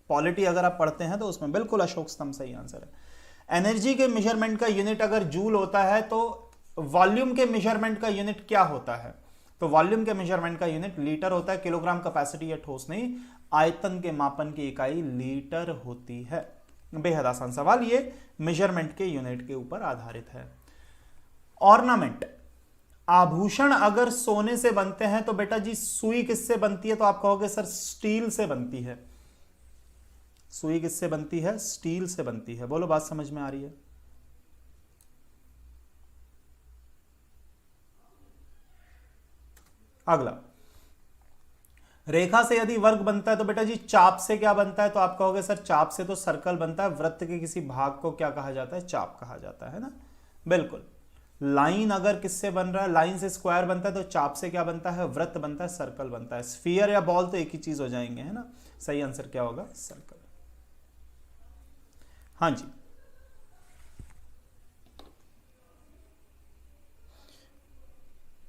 पॉलिटी अगर आप पढ़ते हैं तो उसमें बिल्कुल अशोक स्तंभ सही आंसर है। एनर्जी के मेजरमेंट का यूनिट अगर जूल होता है तो वॉल्यूम के मेजरमेंट का यूनिट क्या होता है, तो वॉल्यूम के मेजरमेंट का यूनिट लीटर होता है। किलोग्राम कैपेसिटी या ठोस नहीं, आयतन के मापन की इकाई लीटर होती है। बेहद आसान सवाल, ये मेजरमेंट के यूनिट के ऊपर आधारित है। ऑर्नामेंट, आभूषण अगर सोने से बनते हैं तो बेटा जी सुई किससे बनती है, तो आप कहोगे सर स्टील से बनती है। सुई किससे बनती है, स्टील से बनती है। बोलो बात समझ में आ रही है। अगला, रेखा से यदि वर्ग बनता है तो बेटा जी चाप से क्या बनता है, तो आप कहोगे सर चाप से तो सर्कल बनता है। वृत्त के किसी भाग को क्या कहा जाता है, चाप कहा जाता है ना। बिल्कुल। लाइन अगर किससे बन रहा है, लाइन से स्क्वायर बनता है, तो चाप से क्या बनता है, वृत्त बनता है, सर्कल बनता है। स्फीयर या बॉल तो एक ही चीज हो जाएंगे, है ना। सही आंसर क्या होगा, सर्कल। हाँ जी,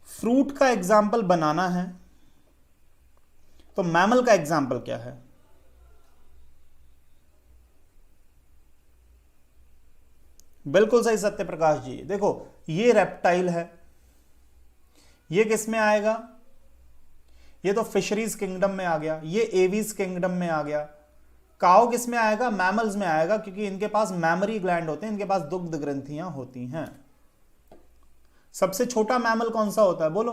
फ्रूट का एग्जाम्पल बनाना है तो मैमल का एग्जाम्पल क्या है। बिल्कुल सही सत्य प्रकाश जी। देखो ये रेप्टाइल है, ये किस में आएगा, ये तो फिशरीज किंगडम में आ गया, ये एवीज किंगडम में आ गया। काऊ किस में आएगा, मैमल्स में आएगा, क्योंकि इनके पास मैमरी ग्लैंड होते हैं, इनके पास दुग्ध ग्रंथियां होती हैं। सबसे छोटा मैमल कौन सा होता है, बोलो,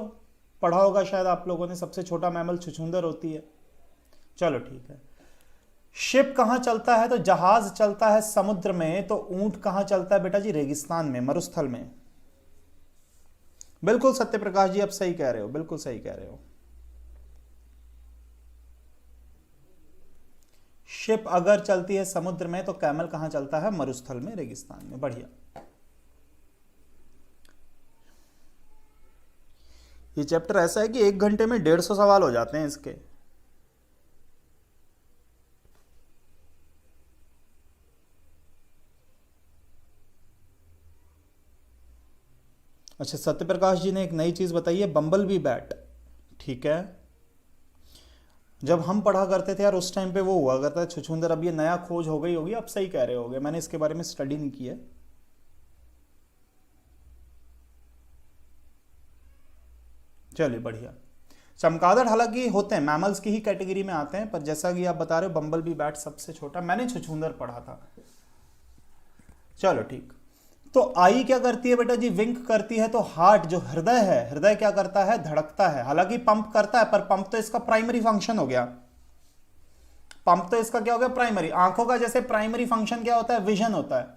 पढ़ा होगा शायद आप लोगों ने, सबसे छोटा मैमल छुछुंदर होती है। चलो ठीक है। शिप कहां चलता है, तो जहाज चलता है समुद्र में। तो ऊंट कहां चलता है बेटा जी, रेगिस्तान में, मरुस्थल में। बिल्कुल सत्य प्रकाश जी, आप सही कह रहे हो, बिल्कुल सही कह रहे हो। शिप अगर चलती है समुद्र में तो कैमल कहां चलता है, मरुस्थल में, रेगिस्तान में। बढ़िया। ये चैप्टर ऐसा है कि 1 घंटे में 150 सवाल हो जाते हैं इसके। अच्छा, सत्यप्रकाश जी ने एक नई चीज बताई है, बम्बल बी बैट। ठीक है, जब हम पढ़ा करते थे यार उस टाइम पे वो हुआ करता है छुछुंदर। अब ये नया खोज हो गई होगी, आप सही कह रहे होगे, मैंने इसके बारे में स्टडी नहीं की है। चलिए बढ़िया। चमगादड़ हालांकि होते हैं, मैमल्स की ही कैटेगरी में आते हैं, पर जैसा कि आप बता रहे हो बम्बल बी बैट सबसे छोटा, मैंने छुछुंदर पढ़ा था। चलो ठीक। तो आई क्या करती है बेटा जी, विंक करती है, तो हार्ट जो हृदय है, हृदय क्या करता है, धड़कता है। हालांकि पंप करता है, पर पंप तो इसका प्राइमरी फंक्शन हो गया। पंप तो इसका क्या हो गया, प्राइमरी। आंखों का जैसे प्राइमरी फंक्शन क्या होता है, विजन होता है,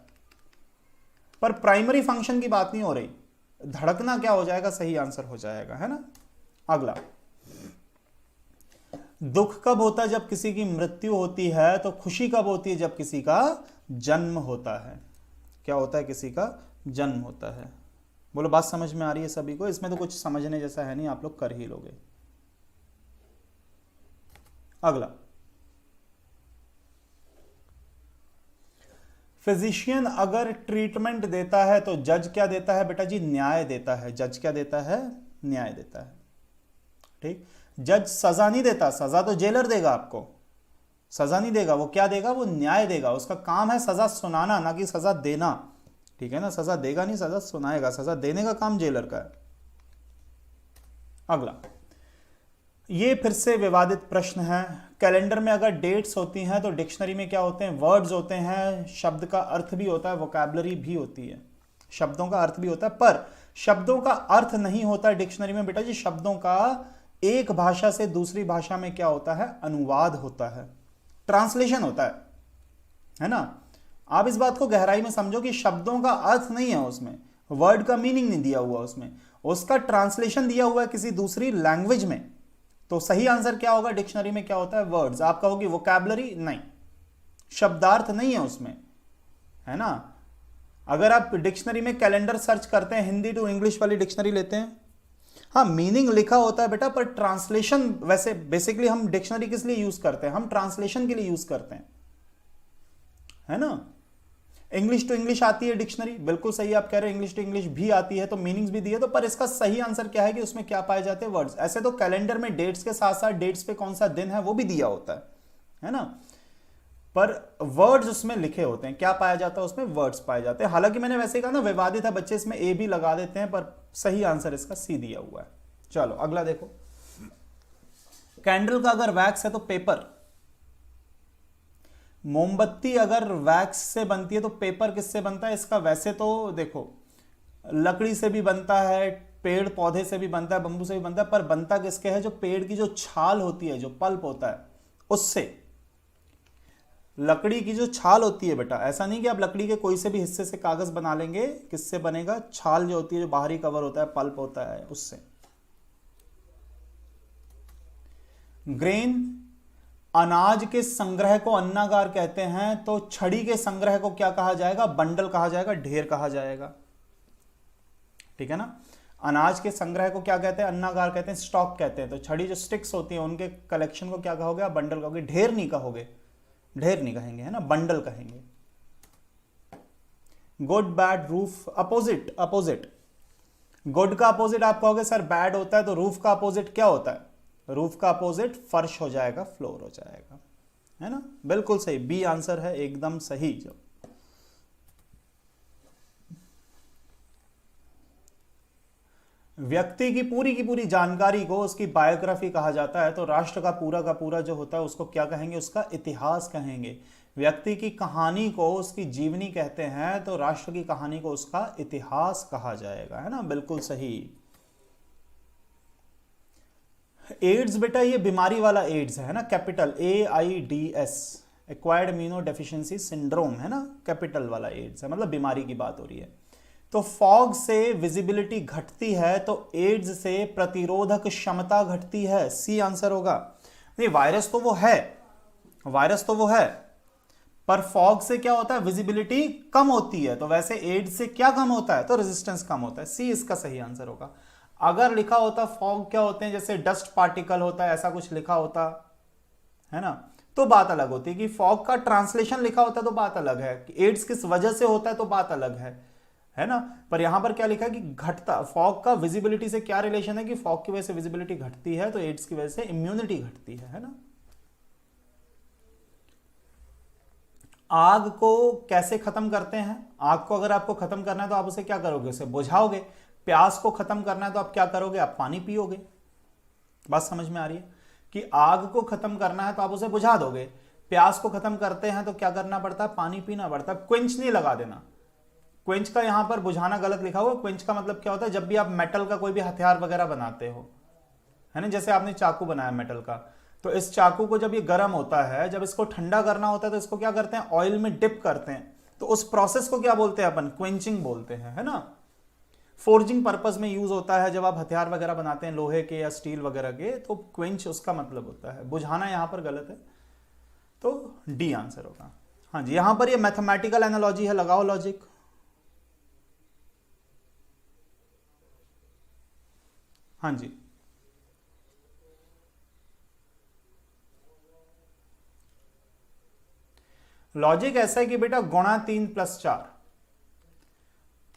पर प्राइमरी फंक्शन की बात नहीं हो रही। धड़कना क्या हो जाएगा, सही आंसर हो जाएगा, है ना। अगला, दुख कब होता है, जब किसी की मृत्यु होती है। तो खुशी कब होती है, जब किसी का जन्म होता है। क्या होता है, किसी का जन्म होता है। बोलो बात समझ में आ रही है सभी को। इसमें तो कुछ समझने जैसा है नहीं, आप लोग कर ही लोगे। अगला, फिजिशियन अगर ट्रीटमेंट देता है तो जज क्या देता है बेटा जी, न्याय देता है। जज क्या देता है, न्याय देता है। ठीक, जज सजा नहीं देता, सजा तो जेलर देगा आपको, सजा नहीं देगा। वो क्या देगा, वो न्याय देगा। उसका काम है सजा सुनाना, ना कि सजा देना। ठीक है ना, सजा देगा नहीं, सजा सुनाएगा। सजा देने का काम जेलर का है। अगला, ये फिर से विवादित प्रश्न है। कैलेंडर में अगर डेट्स होती हैं तो डिक्शनरी में क्या होते हैं, वर्ड्स होते हैं। शब्द का अर्थ भी होता है, वोकैबुलरी भी होती है। शब्दों का अर्थ भी होता है, पर शब्दों का अर्थ नहीं होता डिक्शनरी में बेटा जी। शब्दों का एक भाषा से दूसरी भाषा में क्या होता है, अनुवाद होता है, ट्रांसलेशन होता है ना। आप इस बात को गहराई में समझो कि शब्दों का अर्थ नहीं है उसमें, वर्ड का मीनिंग नहीं दिया हुआ उसमें, उसका ट्रांसलेशन दिया हुआ है किसी दूसरी लैंग्वेज में। तो सही आंसर क्या होगा, डिक्शनरी में क्या होता है, वर्ड्स। आप कहोगे वोकैबुलरी, नहीं, शब्दार्थ नहीं है उसमें, है ना। अगर आप डिक्शनरी में कैलेंडर सर्च करते हैं, हिंदी टू इंग्लिश वाली डिक्शनरी लेते हैं, हाँ मीनिंग लिखा होता है बेटा, पर ट्रांसलेशन, वैसे बेसिकली हम डिक्शनरी किस लिए यूज करते हैं, हम ट्रांसलेशन के लिए यूज करते हैं, है ना। इंग्लिश टू इंग्लिश आती है डिक्शनरी, बिल्कुल सही आप कह रहे हैं, इंग्लिश टू इंग्लिश भी आती है, तो मीनिंग्स भी दी है। तो पर इसका सही आंसर क्या है कि उसमें क्या पाए जाते हैं, वर्ड्स। ऐसे तो कैलेंडर में डेट्स के साथ साथ डेट्स पे कौन सा दिन है वो भी दिया होता है ना, पर वर्ड्स उसमें लिखे होते हैं। क्या पाया जाता है उसमें, वर्ड्स पाए जाते हैं। हालांकि मैंने वैसे कहा ना, विवादित है, बच्चे इसमें ए भी लगा देते हैं, पर सही आंसर इसका सी दिया हुआ है। चलो अगला देखो, कैंडल का अगर वैक्स है तो पेपर। मोमबत्ती अगर वैक्स से बनती है तो पेपर किससे बनता है इसका, वैसे तो देखो लकड़ी से भी बनता है, पेड़ पौधे से भी बनता है, बंबू से भी बनता है, पर बनता किसके है, जो पेड़ की जो छाल होती है, जो पल्प होता है उससे। लकड़ी की जो छाल होती है बेटा, ऐसा नहीं कि आप लकड़ी के कोई से भी हिस्से से कागज बना लेंगे, किससे बनेगा, छाल जो होती है, जो बाहरी कवर होता है, पल्प होता है, उससे। ग्रेन, अनाज के संग्रह को अन्नागार कहते हैं, तो छड़ी के संग्रह को क्या कहा जाएगा, बंडल कहा जाएगा, ढेर कहा जाएगा। ठीक है ना, अनाज के संग्रह को क्या कहते हैं, अन्नागार कहते हैं, स्टॉक कहते हैं। तो छड़ी जो स्टिक्स होती है उनके कलेक्शन को क्या कहोगे, आप बंडल कहोगे, ढेर नहीं कहोगे, ढेर नहीं कहेंगे, है ना, बंडल कहेंगे। Good bad roof, opposite, opposite. Good का अपोजिट आप कहोगे सर बैड होता है, तो रूफ का अपोजिट क्या होता है, रूफ का अपोजिट फर्श हो जाएगा, फ्लोर हो जाएगा, है ना। बिल्कुल सही, बी आंसर है एकदम सही। जब व्यक्ति की पूरी जानकारी को उसकी बायोग्राफी कहा जाता है, तो राष्ट्र का पूरा जो होता है उसको क्या कहेंगे, उसका इतिहास कहेंगे। व्यक्ति की कहानी को उसकी जीवनी कहते हैं, तो राष्ट्र की कहानी को उसका इतिहास कहा जाएगा, है ना, बिल्कुल सही। एड्स बेटा ये बीमारी वाला एड्स है ना, capital AIDS, acquired immuno deficiency syndrome, है ना, कैपिटल वाला एड्स है, मतलब बीमारी की बात हो रही है। तो फॉग से विजिबिलिटी घटती है, तो एड्स से प्रतिरोधक क्षमता घटती है, सी आंसर होगा। नहीं, वायरस तो वो है, वायरस तो वो है, पर फॉग से क्या होता है, विजिबिलिटी कम होती है। तो वैसे एड्स से क्या कम होता है, तो रेजिस्टेंस कम होता है, सी इसका सही आंसर होगा। अगर लिखा होता फॉग क्या होते हैं, जैसे डस्ट पार्टिकल होता है, ऐसा कुछ लिखा होता है ना, तो बात अलग होती है। कि फॉग का ट्रांसलेशन लिखा होता है तो बात अलग है, कि एड्स किस वजह से होता है तो बात अलग है ना। पर यहां पर क्या लिखा है कि घटता, फॉग का विजिबिलिटी से क्या रिलेशन है, कि फॉग की वजह से विजिबिलिटी घटती है, तो एड्स की वजह से इम्यूनिटी घटती है ना। आग को कैसे खत्म करते हैं, आग को अगर आपको खत्म करना है तो आप उसे क्या करोगे, उसे बुझाओगे। प्यास को खत्म करना है तो आप क्या करोगे, आप पानी पियोगे। बात समझ में आ रही है, कि आग को खत्म करना है तो आप उसे बुझा दोगे, प्यास को खत्म करते हैं तो क्या करना पड़ता है, पानी पीना पड़ता है। क्विंच नहीं लगा देना, क्वेंच का यहां पर बुझाना गलत लिखा हुआ। क्वेंच का मतलब क्या होता है, जब भी आप मेटल का कोई भी हथियार वगैरह बनाते हो, है ना, जैसे आपने चाकू बनाया मेटल का, तो इस चाकू को जब ये गर्म होता है, जब इसको ठंडा करना होता है तो इसको क्या करते हैं, ऑयल में डिप करते हैं। तो उस प्रोसेस को क्या बोलते हैं अपन, क्वेंचिंग बोलते हैं, है ना। फोर्जिंग पर्पस में यूज होता है जब आप हथियार वगैरह बनाते हैं लोहे के या स्टील वगैरह के, तो क्वेंच उसका मतलब होता है। बुझाना यहां पर गलत है, तो डी आंसर होगा। हाँ जी, यहां पर ये मैथमेटिकल एनालॉजी है, लगाओ लॉजिक। हाँ जी, लॉजिक ऐसा है कि बेटा गुणा 3 + 4,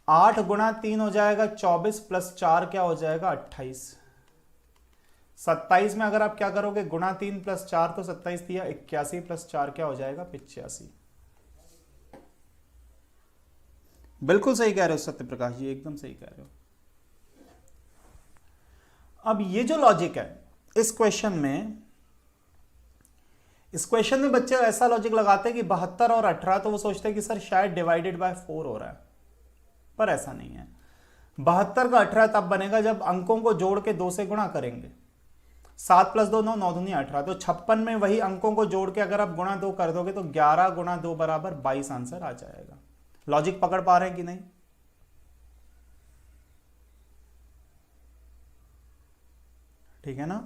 8 गुणा 3 हो जाएगा 24, प्लस 4 क्या हो जाएगा 28। 27 में अगर आप क्या करोगे, गुणा 3 + 4 तो 27 दिया 81, प्लस 4 क्या हो जाएगा 85। बिल्कुल सही कह रहे हो सत्य प्रकाश जी, एकदम सही कह रहे हो। अब ये जो लॉजिक है इस क्वेश्चन में, इस क्वेश्चन में बच्चे ऐसा लॉजिक लगाते हैं कि 72 और 18, तो वो सोचते हैं कि सर शायद डिवाइडेड बाय 4 हो रहा है, पर ऐसा नहीं है। 72 का 18 तब बनेगा जब अंकों को जोड़ के 2 से गुणा करेंगे। 7 + 2 9, 9 दूनी 18, तो 56 में वही अंकों को जोड़ के अगर आप गुणा 2 कर दोगे तो 11 गुणा 2 बराबर 22 आंसर आ जाएगा। लॉजिक पकड़ पा रहे हैं कि नहीं? ठीक है ना,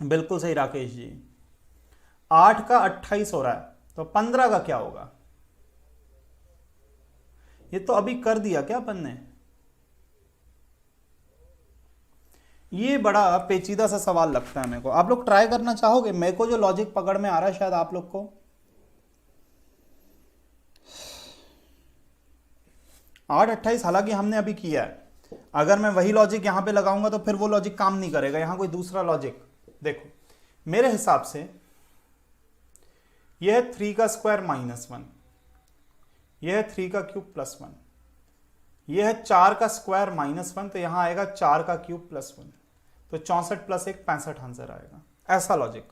बिल्कुल सही राकेश जी। 8 का 28 हो रहा है, तो 15 का क्या होगा? ये तो अभी कर दिया क्या अपन ने? ये बड़ा पेचीदा सा सवाल लगता है मेरे को। आप लोग ट्राई करना चाहोगे? मेरे को जो लॉजिक पकड़ में आ रहा है शायद आप लोग को 8 28 हालांकि हमने अभी किया है। अगर मैं वही लॉजिक यहां पे लगाऊंगा तो फिर वो लॉजिक काम नहीं करेगा। यहां कोई दूसरा लॉजिक देखो, मेरे हिसाब से यह है 3 का स्क्वायर -1, यह है 3 का क्यूब +1, यह है 4 का स्क्वायर -1, तो यहां आएगा 4 का क्यूब +1, तो 64 + 1 65 आंसर आएगा। ऐसा लॉजिक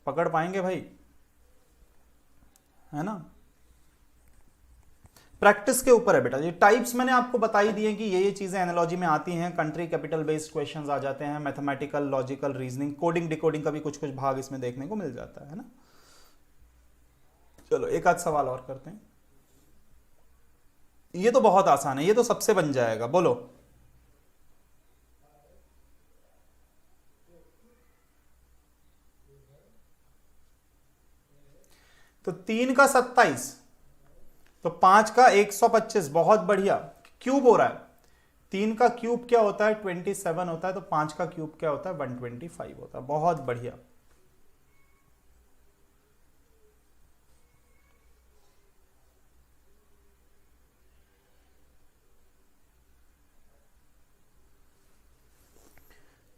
पकड़ पाएंगे भाई, है ना। प्रैक्टिस के ऊपर है बेटा। ये टाइप्स मैंने आपको बताई दी हैं कि ये चीजें एनालॉजी में आती हैं। कंट्री कैपिटल बेस्ड क्वेश्चंस आ जाते हैं, mathematical, logical, reasoning, coding decoding का भी कुछ कुछ भाग इसमें देखने को मिल जाता है ना। चलो एक आध सवाल और करते हैं। ये तो बहुत आसान है, ये तो सबसे बन जाएगा, बोलो। तो 3 का 27, तो 5 का 125, बहुत बढ़िया। क्यूब हो रहा है, 3 का क्यूब क्या होता है 27 होता है, तो 5 का क्यूब क्या होता है 125 होता है। बहुत बढ़िया।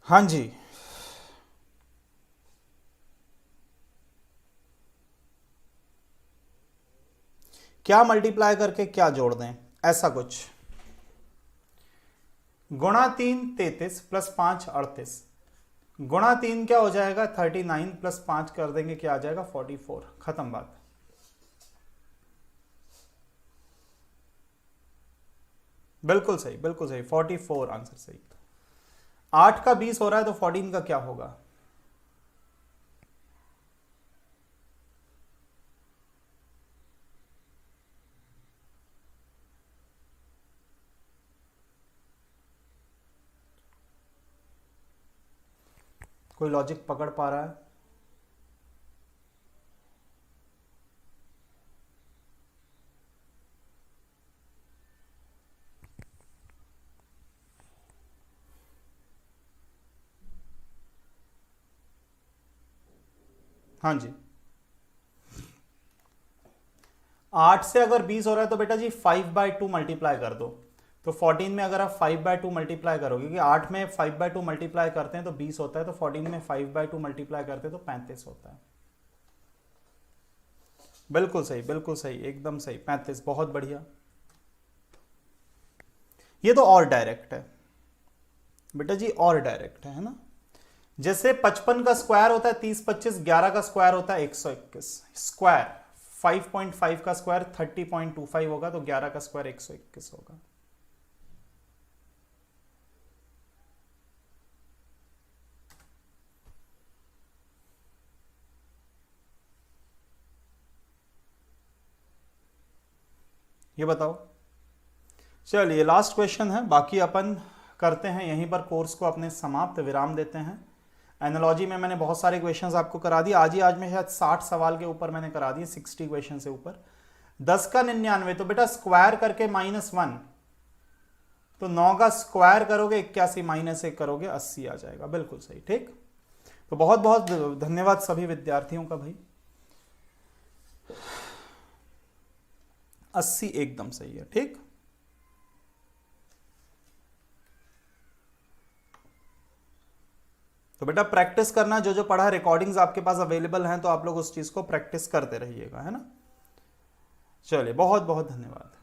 हाँ जी, क्या मल्टीप्लाई करके क्या जोड़ दें, ऐसा कुछ। गुणा 3 33 + 5 38, गुणा 3 क्या हो जाएगा 39, + 5 कर देंगे क्या आ जाएगा 44। खत्म बात। बिल्कुल सही, बिल्कुल सही, 44 आंसर सही। 8 का 20 हो रहा है, तो 14 का क्या होगा? कोई लॉजिक पकड़ पा रहा है? हाँ जी, 8 से अगर 20 हो रहा है तो बेटा जी 5/2 मल्टीप्लाई कर दो। तो 14 में अगर आप 5/2 मल्टीप्लाई करोगे, क्योंकि 8 में 5/2 मल्टीप्लाई करते हैं तो 20 होता है, तो 14 में 5/2 मल्टीप्लाई करते हैं तो 35 होता है। बिल्कुल सही, बिल्कुल सही, एकदम सही, 35। बहुत बढ़िया। ये तो और डायरेक्ट है बेटा जी, और डायरेक्ट है ना। जैसे 55 का स्क्वायर होता है 30 25, 11 का स्क्वायर होता है 121 स्क्वायर, 5.5 का स्क्वायर 30.25 होगा, तो 11 का स्क्वायर 121 होगा। ये बताओ। चलिए लास्ट क्वेश्चन है, बाकी अपन करते हैं यहीं पर कोर्स को अपने समाप्त, विराम देते हैं। एनालॉजी में मैंने बहुत सारे क्वेश्चंस आपको करा दिए, आज में शायद 60 सवाल के ऊपर मैंने करा दिए, 60 क्वेश्चन से ऊपर। 10 का 99, तो बेटा स्क्वायर करके -1, तो 9 का स्क्वायर करोगे 81, -1 करोगे 80 आ जाएगा, बिल्कुल सही। ठीक, तो बहुत बहुत धन्यवाद सभी विद्यार्थियों का भाई। 80 एकदम सही है। ठीक, तो बेटा प्रैक्टिस करना, जो जो पढ़ा रिकॉर्डिंग्स आपके पास अवेलेबल हैं, तो आप लोग उस चीज को प्रैक्टिस करते रहिएगा, है ना। चलिए बहुत बहुत धन्यवाद।